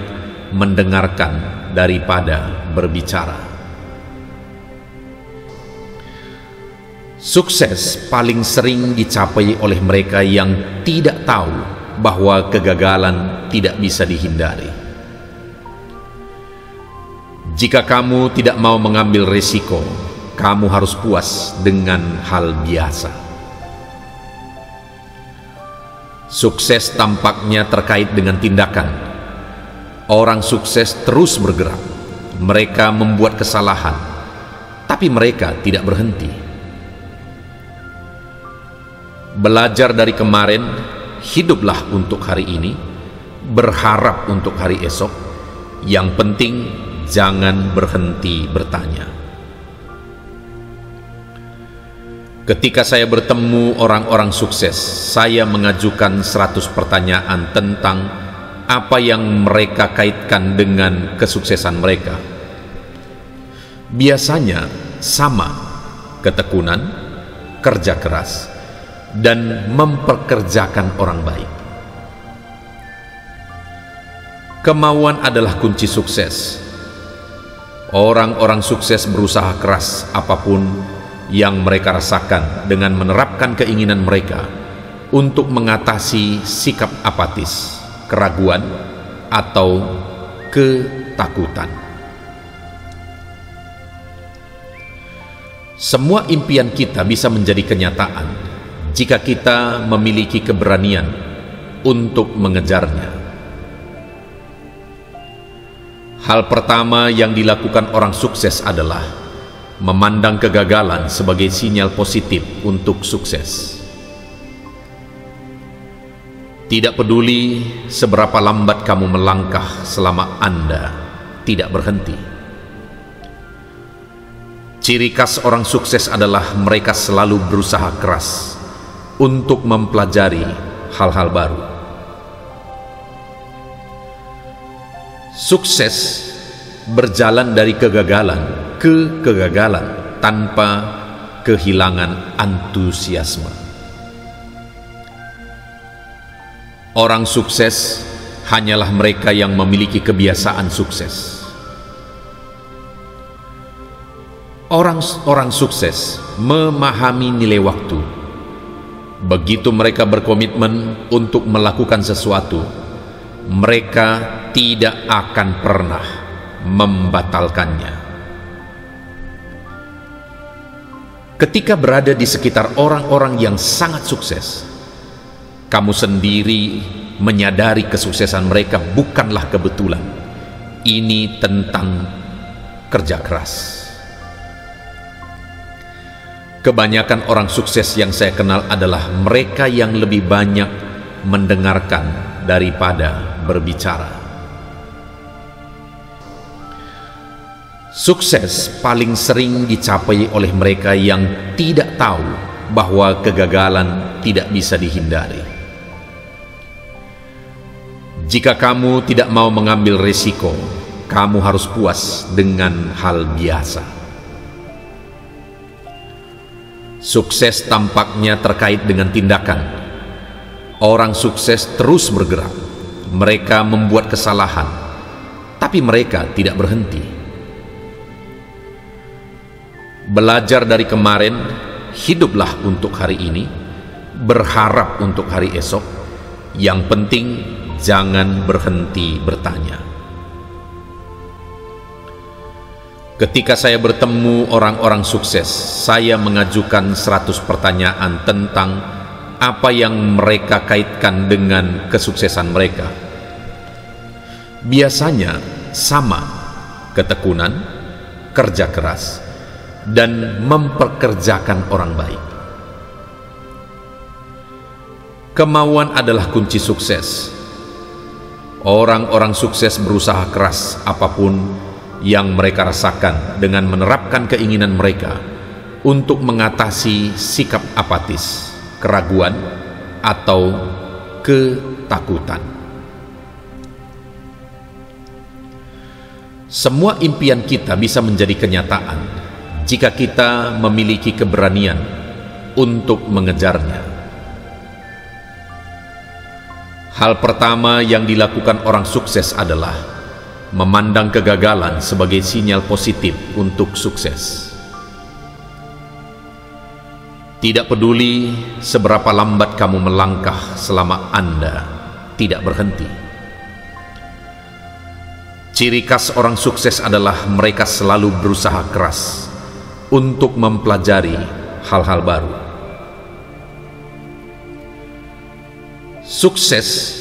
mendengarkan daripada berbicara. Sukses paling sering dicapai oleh mereka yang tidak tahu bahwa kegagalan tidak bisa dihindari. Jika kamu tidak mau mengambil risiko, kamu harus puas dengan hal biasa. Sukses tampaknya terkait dengan tindakan. Orang sukses terus bergerak. Mereka membuat kesalahan, tapi mereka tidak berhenti. Belajar dari kemarin, hiduplah untuk hari ini, berharap untuk hari esok. Yang penting, jangan berhenti bertanya. Ketika saya bertemu orang-orang sukses, saya mengajukan 100 pertanyaan tentang apa yang mereka kaitkan dengan kesuksesan mereka. Biasanya sama: ketekunan, kerja keras, dan memperkerjakan orang baik. Kemauan adalah kunci sukses. Orang-orang sukses berusaha keras apapun yang mereka rasakan dengan menerapkan keinginan mereka untuk mengatasi sikap apatis, keraguan, atau ketakutan. Semua impian kita bisa menjadi kenyataan jika kita memiliki keberanian untuk mengejarnya. Hal pertama yang dilakukan orang sukses adalah memandang kegagalan sebagai sinyal positif untuk sukses. Tidak peduli seberapa lambat kamu melangkah selama Anda tidak berhenti. Ciri khas orang sukses adalah mereka selalu berusaha keras untuk mempelajari hal-hal baru. Sukses berjalan dari kegagalan ke kegagalan tanpa kehilangan antusiasme. Orang sukses hanyalah mereka yang memiliki kebiasaan sukses. Orang sukses memahami nilai waktu. Begitu mereka berkomitmen untuk melakukan sesuatu, mereka tidak akan pernah membatalkannya. Ketika berada di sekitar orang-orang yang sangat sukses, kamu sendiri menyadari kesuksesan mereka bukanlah kebetulan. Ini tentang kerja keras. Kebanyakan orang sukses yang saya kenal adalah mereka yang lebih banyak mendengarkan daripada berbicara. Sukses paling sering dicapai oleh mereka yang tidak tahu bahwa kegagalan tidak bisa dihindari. Jika kamu tidak mau mengambil risiko, kamu harus puas dengan hal biasa. Sukses tampaknya terkait dengan tindakan. Orang sukses terus bergerak. Mereka membuat kesalahan, tapi mereka tidak berhenti. Belajar dari kemarin, hiduplah untuk hari ini, berharap untuk hari esok. Yang penting, jangan berhenti bertanya. Ketika saya bertemu orang-orang sukses, saya mengajukan 100 pertanyaan tentang apa yang mereka kaitkan dengan kesuksesan mereka. Biasanya sama: ketekunan, kerja keras, dan memperkerjakan orang baik. Kemauan adalah kunci sukses. Orang-orang sukses berusaha keras apapun yang mereka rasakan dengan menerapkan keinginan mereka untuk mengatasi sikap apatis, keraguan, atau ketakutan. Semua impian kita bisa menjadi kenyataan jika kita memiliki keberanian untuk mengejarnya. Hal pertama yang dilakukan orang sukses adalah memandang kegagalan sebagai sinyal positif untuk sukses. Tidak peduli seberapa lambat kamu melangkah selama Anda tidak berhenti. Ciri khas orang sukses adalah mereka selalu berusaha keras untuk mempelajari hal-hal baru. Sukses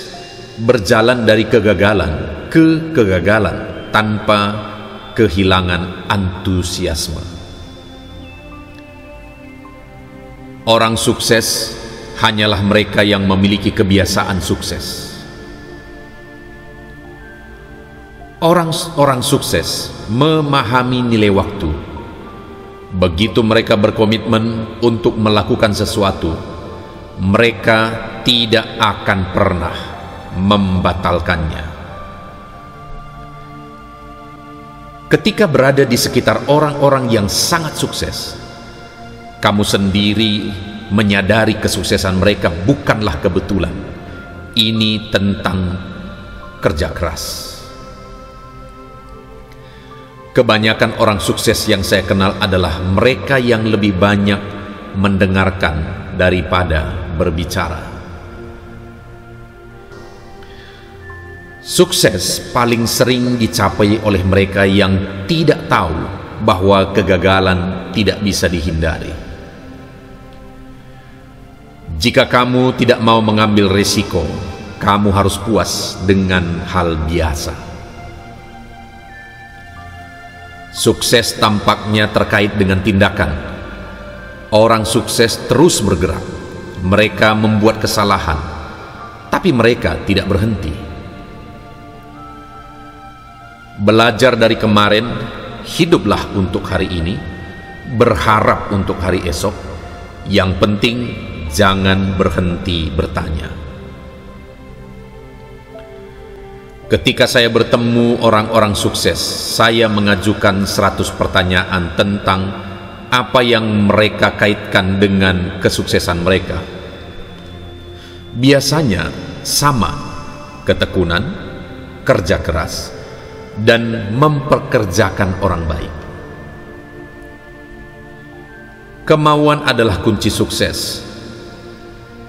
berjalan dari kegagalan ke kegagalan tanpa kehilangan antusiasme. Orang sukses hanyalah mereka yang memiliki kebiasaan sukses. Orang sukses memahami nilai waktu. Begitu mereka berkomitmen untuk melakukan sesuatu, mereka tidak akan pernah membatalkannya. Ketika berada di sekitar orang-orang yang sangat sukses, kamu sendiri menyadari kesuksesan mereka bukanlah kebetulan. Ini tentang kerja keras. Kebanyakan orang sukses yang saya kenal adalah mereka yang lebih banyak mendengarkan daripada berbicara. Sukses paling sering dicapai oleh mereka yang tidak tahu bahwa kegagalan tidak bisa dihindari. Jika kamu tidak mau mengambil risiko, kamu harus puas dengan hal biasa. Sukses tampaknya terkait dengan tindakan. Orang sukses terus bergerak. Mereka membuat kesalahan, tapi mereka tidak berhenti. Belajar dari kemarin, hiduplah untuk hari ini, berharap untuk hari esok. Yang penting, jangan berhenti bertanya. Ketika saya bertemu orang-orang sukses, saya mengajukan 100 pertanyaan tentang apa yang mereka kaitkan dengan kesuksesan mereka. Biasanya sama: ketekunan, kerja keras, dan memperkerjakan orang baik. Kemauan adalah kunci sukses.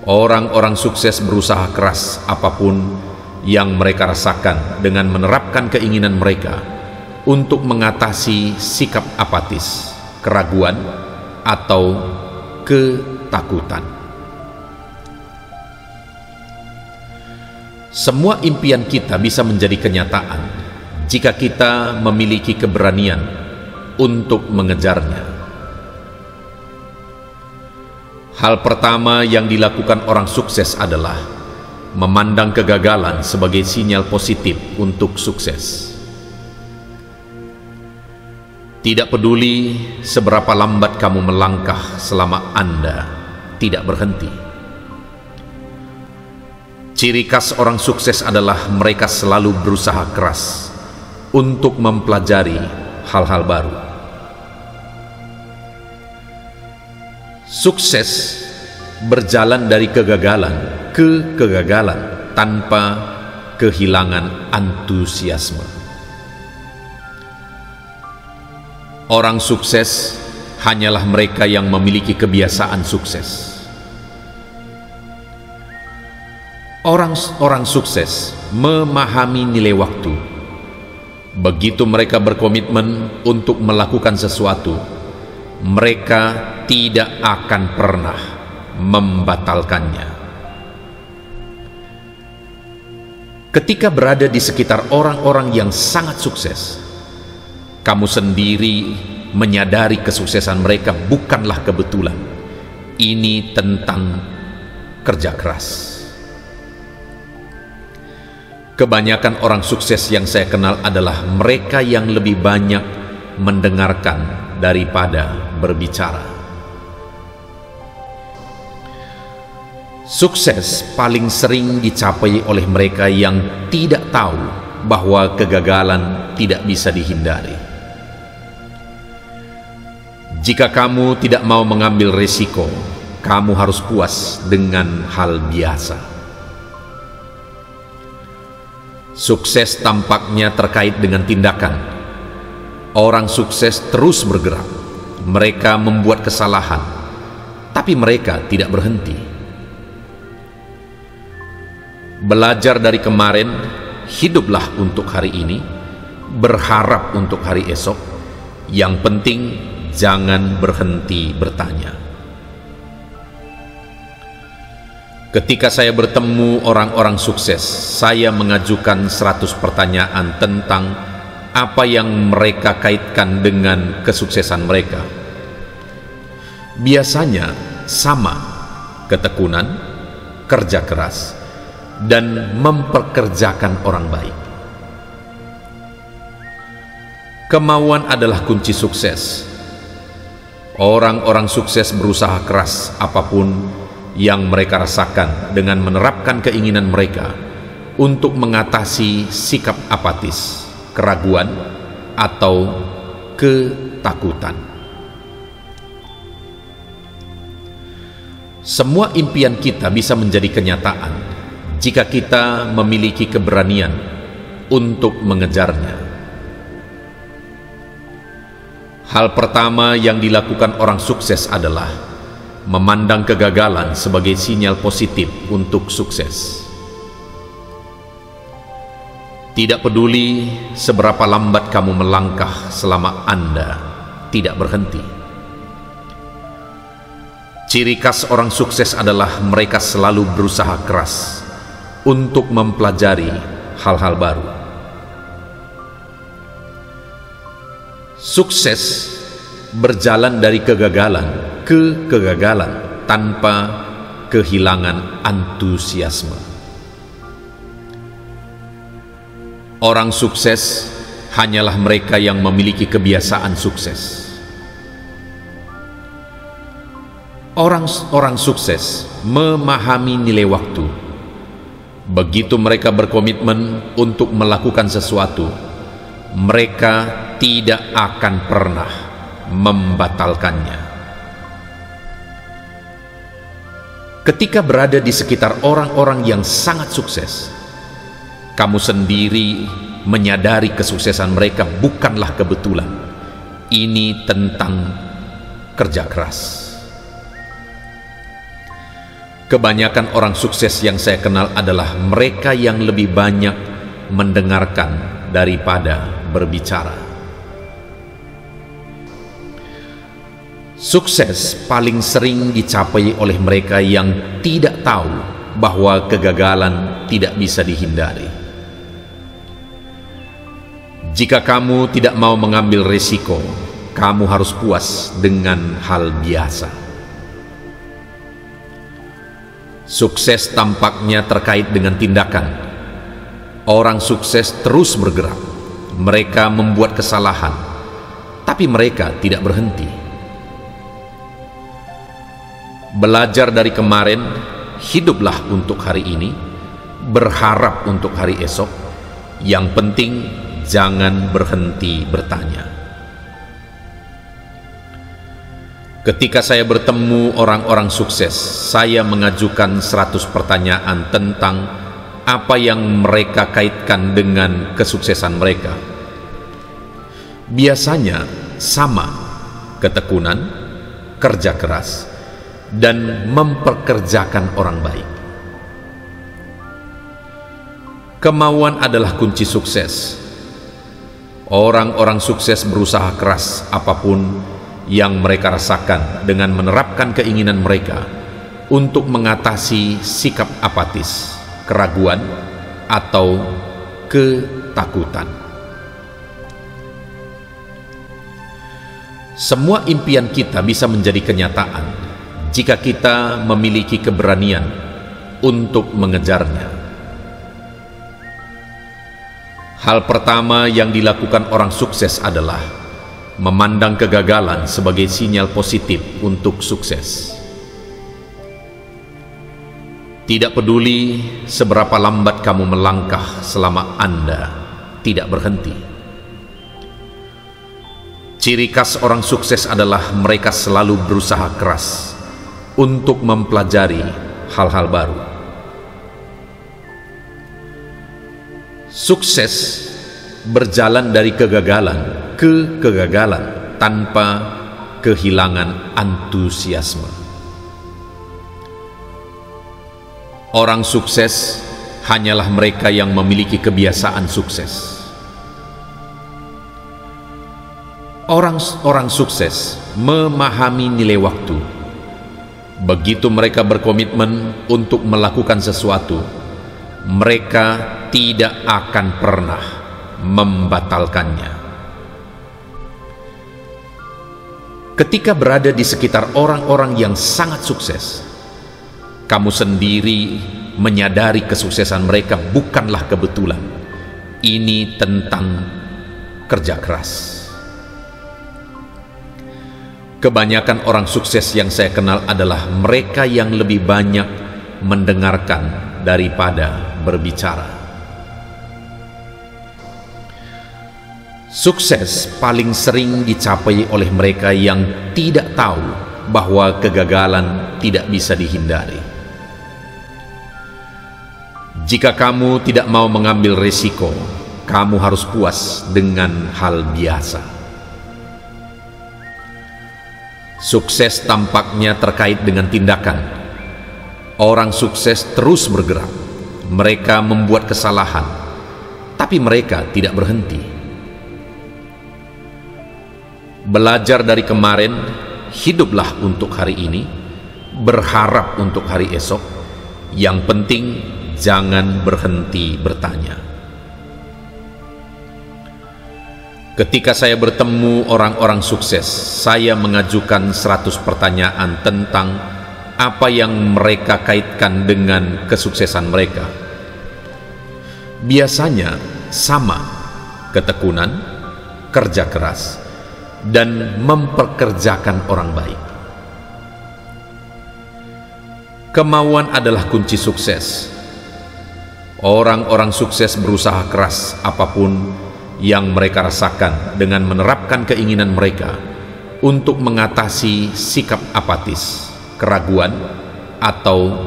Orang-orang sukses berusaha keras apapun yang mereka rasakan dengan menerapkan keinginan mereka untuk mengatasi sikap apatis, keraguan, atau ketakutan. Semua impian kita bisa menjadi kenyataan jika kita memiliki keberanian untuk mengejarnya. Hal pertama yang dilakukan orang sukses adalah memandang kegagalan sebagai sinyal positif untuk sukses. Tidak peduli seberapa lambat kamu melangkah selama Anda tidak berhenti. Ciri khas orang sukses adalah mereka selalu berusaha keras untuk mempelajari hal-hal baru. Sukses berjalan dari kegagalan ke kegagalan tanpa kehilangan antusiasme. Orang sukses hanyalah mereka yang memiliki kebiasaan sukses. Orang sukses memahami nilai waktu. Begitu mereka berkomitmen untuk melakukan sesuatu, mereka tidak akan pernah membatalkannya. Ketika berada di sekitar orang-orang yang sangat sukses, kamu sendiri menyadari kesuksesan mereka bukanlah kebetulan. Ini tentang kerja keras. Kebanyakan orang sukses yang saya kenal adalah mereka yang lebih banyak mendengarkan daripada berbicara. Sukses paling sering dicapai oleh mereka yang tidak tahu bahwa kegagalan tidak bisa dihindari. Jika kamu tidak mau mengambil risiko, kamu harus puas dengan hal biasa. Sukses tampaknya terkait dengan tindakan. Orang sukses terus bergerak. Mereka membuat kesalahan, tapi mereka tidak berhenti. Belajar dari kemarin, hiduplah untuk hari ini, berharap untuk hari esok. Yang penting, jangan berhenti bertanya. Ketika saya bertemu orang-orang sukses, saya mengajukan 100 pertanyaan tentang apa yang mereka kaitkan dengan kesuksesan mereka. Biasanya sama: ketekunan, kerja keras, dan memperkerjakan orang baik. Kemauan adalah kunci sukses. Orang-orang sukses berusaha keras apapun yang mereka rasakan dengan menerapkan keinginan mereka untuk mengatasi sikap apatis, keraguan, atau ketakutan. Semua impian kita bisa menjadi kenyataan jika kita memiliki keberanian untuk mengejarnya. Hal pertama yang dilakukan orang sukses adalah memandang kegagalan sebagai sinyal positif untuk sukses. Tidak peduli seberapa lambat kamu melangkah selama Anda tidak berhenti. Ciri khas orang sukses adalah mereka selalu berusaha keras untuk mempelajari hal-hal baru. Sukses berjalan dari kegagalan ke kegagalan tanpa kehilangan antusiasme. Orang sukses hanyalah mereka yang memiliki kebiasaan sukses. Orang-orang sukses memahami nilai waktu. Begitu mereka berkomitmen untuk melakukan sesuatu, mereka tidak akan pernah membatalkannya. Ketika berada di sekitar orang-orang yang sangat sukses, kamu sendiri menyadari kesuksesan mereka bukanlah kebetulan. Ini tentang kerja keras. Kebanyakan orang sukses yang saya kenal adalah mereka yang lebih banyak mendengarkan daripada berbicara. Sukses paling sering dicapai oleh mereka yang tidak tahu bahwa kegagalan tidak bisa dihindari. Jika kamu tidak mau mengambil risiko, kamu harus puas dengan hal biasa. Sukses tampaknya terkait dengan tindakan. Orang sukses terus bergerak. Mereka membuat kesalahan, tapi mereka tidak berhenti. Belajar dari kemarin, hiduplah untuk hari ini, berharap untuk hari esok. Yang penting, jangan berhenti bertanya. Ketika saya bertemu orang-orang sukses, saya mengajukan 100 pertanyaan tentang apa yang mereka kaitkan dengan kesuksesan mereka. Biasanya sama: ketekunan, kerja keras, dan memperkerjakan orang baik. Kemauan adalah kunci sukses. Orang-orang sukses berusaha keras apapun yang mereka rasakan dengan menerapkan keinginan mereka untuk mengatasi sikap apatis, keraguan, atau ketakutan. Semua impian kita bisa menjadi kenyataan jika kita memiliki keberanian untuk mengejarnya. Hal pertama yang dilakukan orang sukses adalah memandang kegagalan sebagai sinyal positif untuk sukses. Tidak peduli seberapa lambat kamu melangkah selama Anda tidak berhenti. Ciri khas orang sukses adalah mereka selalu berusaha keras untuk mempelajari hal-hal baru. Sukses berjalan dari kegagalan ke kegagalan tanpa kehilangan antusiasme. Orang sukses hanyalah mereka yang memiliki kebiasaan sukses. Orang-orang sukses memahami nilai waktu. Begitu mereka berkomitmen untuk melakukan sesuatu, mereka tidak akan pernah membatalkannya. Ketika berada di sekitar orang-orang yang sangat sukses, kamu sendiri menyadari kesuksesan mereka bukanlah kebetulan. Ini tentang kerja keras. Kebanyakan orang sukses yang saya kenal adalah mereka yang lebih banyak mendengarkan daripada berbicara. Sukses paling sering dicapai oleh mereka yang tidak tahu bahwa kegagalan tidak bisa dihindari. Jika kamu tidak mau mengambil risiko, kamu harus puas dengan hal biasa. Sukses tampaknya terkait dengan tindakan. Orang sukses terus bergerak. Mereka membuat kesalahan, tapi mereka tidak berhenti. Belajar dari kemarin, hiduplah untuk hari ini, berharap untuk hari esok. Yang penting, jangan berhenti bertanya. Ketika saya bertemu orang-orang sukses, saya mengajukan 100 pertanyaan tentang apa yang mereka kaitkan dengan kesuksesan mereka. Biasanya sama: ketekunan, kerja keras, dan memperkerjakan orang baik. Kemauan adalah kunci sukses. Orang-orang sukses berusaha keras apapun yang mereka rasakan dengan menerapkan keinginan mereka untuk mengatasi sikap apatis, keraguan, atau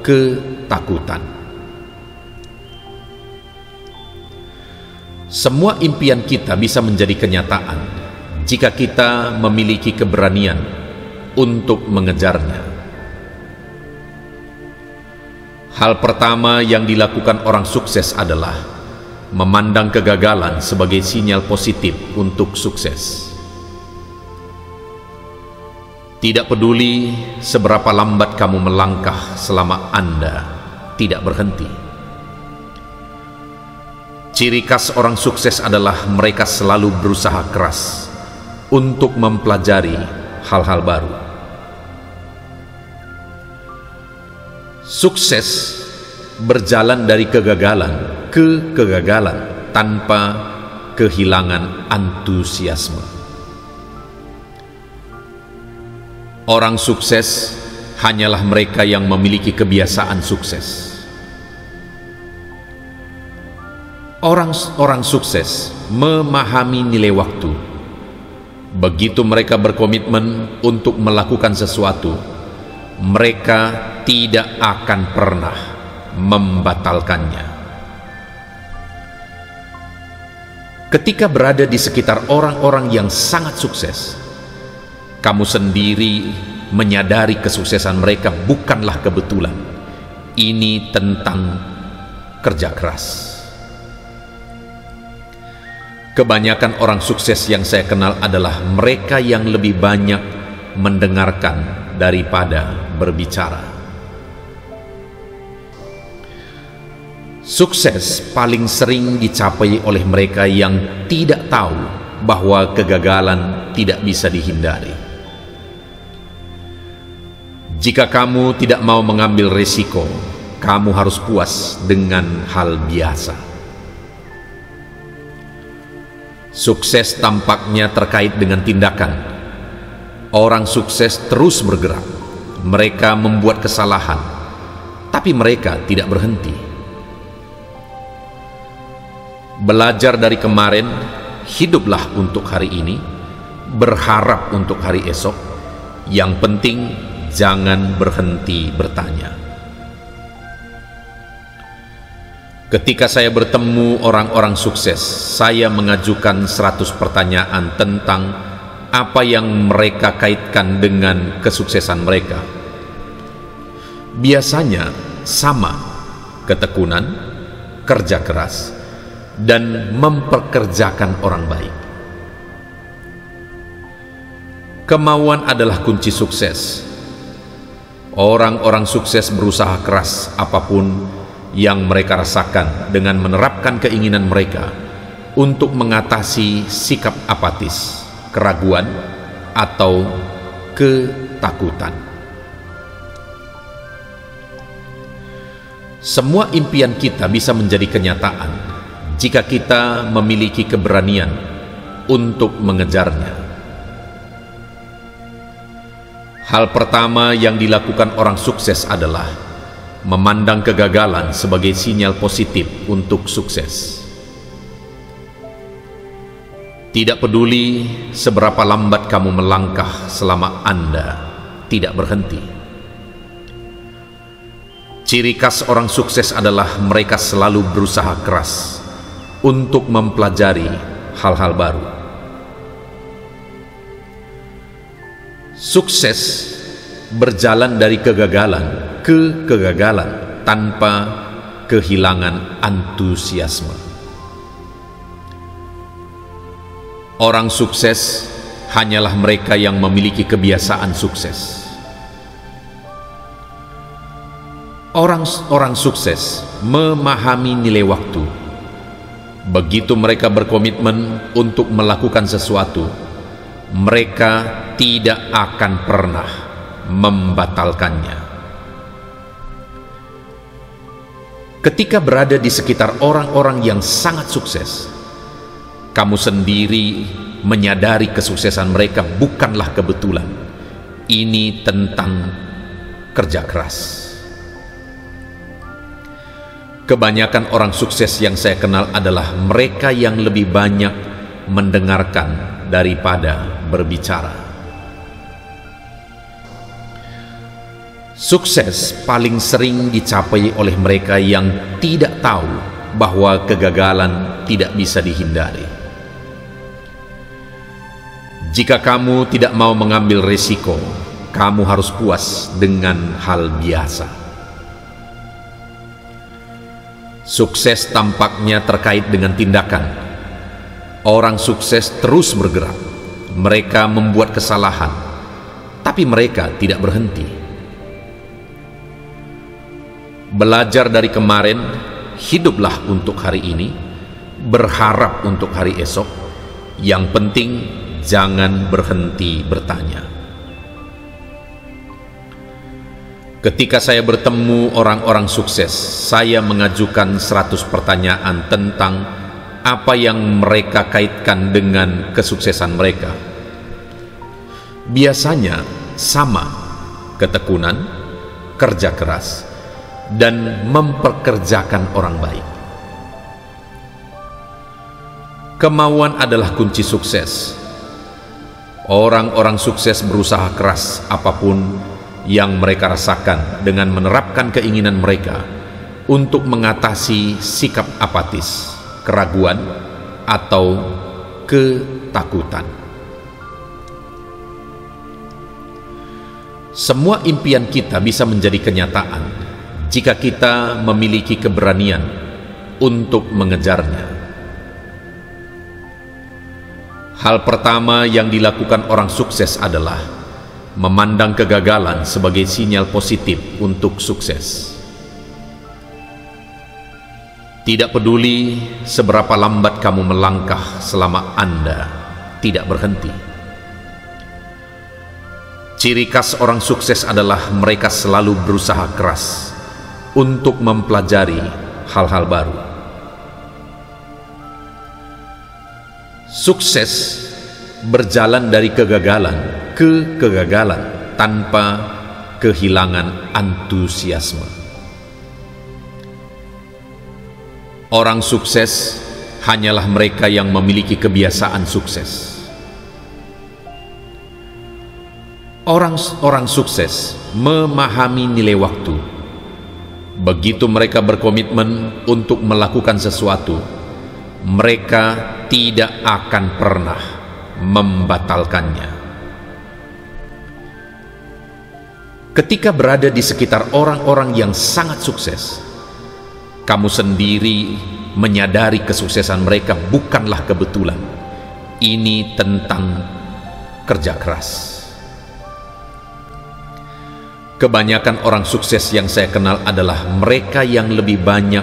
ketakutan. Semua impian kita bisa menjadi kenyataan jika kita memiliki keberanian untuk mengejarnya. Hal pertama yang dilakukan orang sukses adalah memandang kegagalan sebagai sinyal positif untuk sukses. Tidak peduli seberapa lambat kamu melangkah selama Anda tidak berhenti. Ciri khas orang sukses adalah mereka selalu berusaha keras untuk mempelajari hal-hal baru. Sukses berjalan dari kegagalan ke kegagalan tanpa kehilangan antusiasme. Orang sukses hanyalah mereka yang memiliki kebiasaan sukses. Orang sukses memahami nilai waktu. Begitu mereka berkomitmen untuk melakukan sesuatu, mereka tidak akan pernah membatalkannya. Ketika berada di sekitar orang-orang yang sangat sukses, kamu sendiri menyadari kesuksesan mereka bukanlah kebetulan. Ini tentang kerja keras. Kebanyakan orang sukses yang saya kenal adalah mereka yang lebih banyak mendengarkan daripada berbicara. Sukses paling sering dicapai oleh mereka yang tidak tahu bahwa kegagalan tidak bisa dihindari. Jika kamu tidak mau mengambil risiko, kamu harus puas dengan hal biasa. Sukses tampaknya terkait dengan tindakan. Orang sukses terus bergerak. Mereka membuat kesalahan, tapi mereka tidak berhenti. Belajar dari kemarin, hiduplah untuk hari ini, berharap untuk hari esok. Yang penting, jangan berhenti bertanya. Ketika saya bertemu orang-orang sukses, saya mengajukan 100 pertanyaan tentang apa yang mereka kaitkan dengan kesuksesan mereka. Biasanya sama: ketekunan, kerja keras, dan memperkerjakan orang baik. Kemauan adalah kunci sukses. Orang-orang sukses berusaha keras apapun yang mereka rasakan dengan menerapkan keinginan mereka untuk mengatasi sikap apatis, keraguan, atau ketakutan. Semua impian kita bisa menjadi kenyataan jika kita memiliki keberanian untuk mengejarnya. Hal pertama yang dilakukan orang sukses adalah memandang kegagalan sebagai sinyal positif untuk sukses. Tidak peduli seberapa lambat kamu melangkah selama Anda tidak berhenti. Ciri khas orang sukses adalah mereka selalu berusaha keras untuk mempelajari hal-hal baru. Sukses berjalan dari kegagalan ke kegagalan tanpa kehilangan antusiasme. Orang sukses hanyalah mereka yang memiliki kebiasaan sukses. Orang sukses memahami nilai waktu. Begitu mereka berkomitmen untuk melakukan sesuatu, mereka tidak akan pernah membatalkannya. Ketika berada di sekitar orang-orang yang sangat sukses, Kamu sendiri menyadari kesuksesan mereka bukanlah kebetulan. Ini tentang kerja keras. Kebanyakan orang sukses yang saya kenal adalah mereka yang lebih banyak mendengarkan daripada berbicara. Sukses paling sering dicapai oleh mereka yang tidak tahu bahwa kegagalan tidak bisa dihindari. Jika kamu tidak mau mengambil risiko, kamu harus puas dengan hal biasa. Sukses tampaknya terkait dengan tindakan. Orang sukses terus bergerak. Mereka membuat kesalahan, tapi mereka tidak berhenti. Belajar dari kemarin, hiduplah untuk hari ini, berharap untuk hari esok. Yang penting, jangan berhenti bertanya. Ketika saya bertemu orang-orang sukses, saya mengajukan 100 pertanyaan tentang apa yang mereka kaitkan dengan kesuksesan mereka. Biasanya sama: ketekunan, kerja keras, dan memperkerjakan orang baik. Kemauan adalah kunci sukses. Orang-orang sukses berusaha keras apapun yang mereka rasakan dengan menerapkan keinginan mereka untuk mengatasi sikap apatis, keraguan, atau ketakutan. Semua impian kita bisa menjadi kenyataan jika kita memiliki keberanian untuk mengejarnya. Hal pertama yang dilakukan orang sukses adalah memandang kegagalan sebagai sinyal positif untuk sukses. Tidak peduli seberapa lambat kamu melangkah selama Anda tidak berhenti. Ciri khas orang sukses adalah mereka selalu berusaha keras untuk mempelajari hal-hal baru. Sukses berjalan dari kegagalan ke kegagalan tanpa kehilangan antusiasme. Orang sukses hanyalah mereka yang memiliki kebiasaan sukses. Orang sukses memahami nilai waktu. Begitu mereka berkomitmen untuk melakukan sesuatu, mereka tidak akan pernah membatalkannya. Ketika berada di sekitar orang-orang yang sangat sukses, kamu sendiri menyadari kesuksesan mereka bukanlah kebetulan. Ini tentang kerja keras. Kebanyakan orang sukses yang saya kenal adalah mereka yang lebih banyak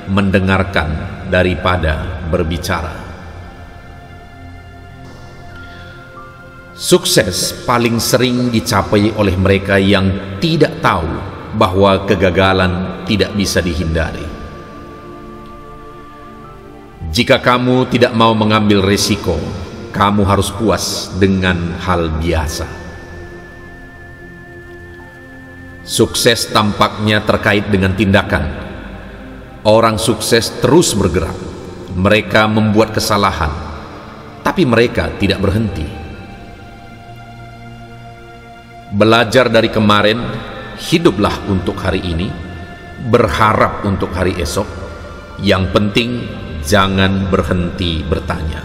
mendengarkan daripada berbicara. Sukses paling sering dicapai oleh mereka yang tidak tahu bahwa kegagalan tidak bisa dihindari. Jika kamu tidak mau mengambil risiko, kamu harus puas dengan hal biasa. Sukses tampaknya terkait dengan tindakan. Orang sukses terus bergerak. Mereka membuat kesalahan, tapi mereka tidak berhenti. Belajar dari kemarin, hiduplah untuk hari ini, berharap untuk hari esok. Yang penting, jangan berhenti bertanya.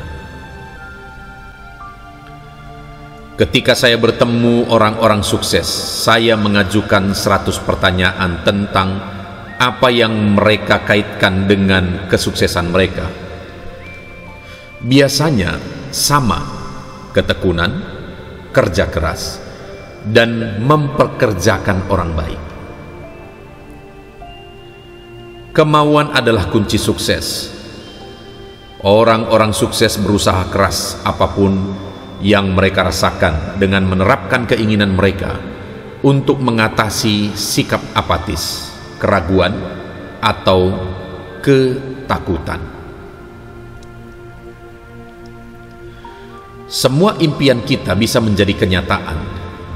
Ketika saya bertemu orang-orang sukses, saya mengajukan 100 pertanyaan tentang apa yang mereka kaitkan dengan kesuksesan mereka. Biasanya sama: ketekunan, kerja keras, dan memperkerjakan orang baik. Kemauan adalah kunci sukses. Orang-orang sukses berusaha keras apapun yang mereka rasakan dengan menerapkan keinginan mereka untuk mengatasi sikap apatis, keraguan, atau ketakutan. Semua impian kita bisa menjadi kenyataan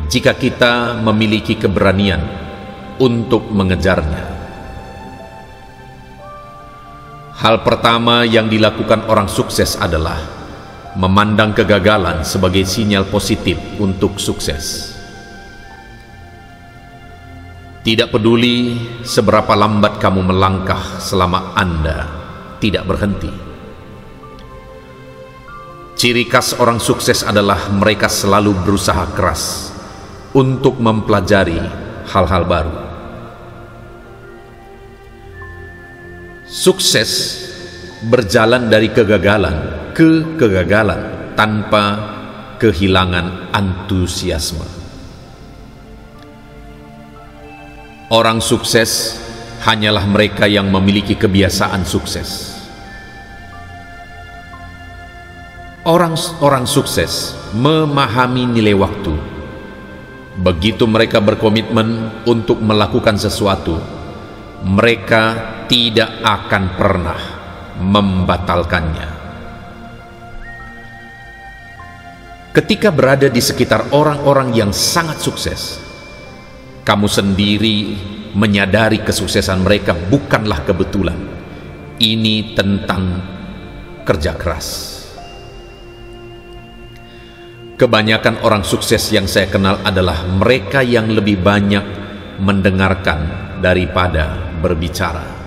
jika kita memiliki keberanian untuk mengejarnya. Hal pertama yang dilakukan orang sukses adalah memandang kegagalan sebagai sinyal positif untuk sukses. Tidak peduli seberapa lambat kamu melangkah selama Anda tidak berhenti. Ciri khas orang sukses adalah mereka selalu berusaha keras untuk mempelajari hal-hal baru. Sukses berjalan dari kegagalan ke kegagalan tanpa kehilangan antusiasme. Orang sukses hanyalah mereka yang memiliki kebiasaan sukses. Orang sukses memahami nilai waktu. Begitu mereka berkomitmen untuk melakukan sesuatu, mereka tidak akan pernah membatalkannya. Ketika berada di sekitar orang-orang yang sangat sukses, kamu sendiri menyadari kesuksesan mereka bukanlah kebetulan. Ini tentang kerja keras. Kebanyakan orang sukses yang saya kenal adalah mereka yang lebih banyak mendengarkan daripada berbicara.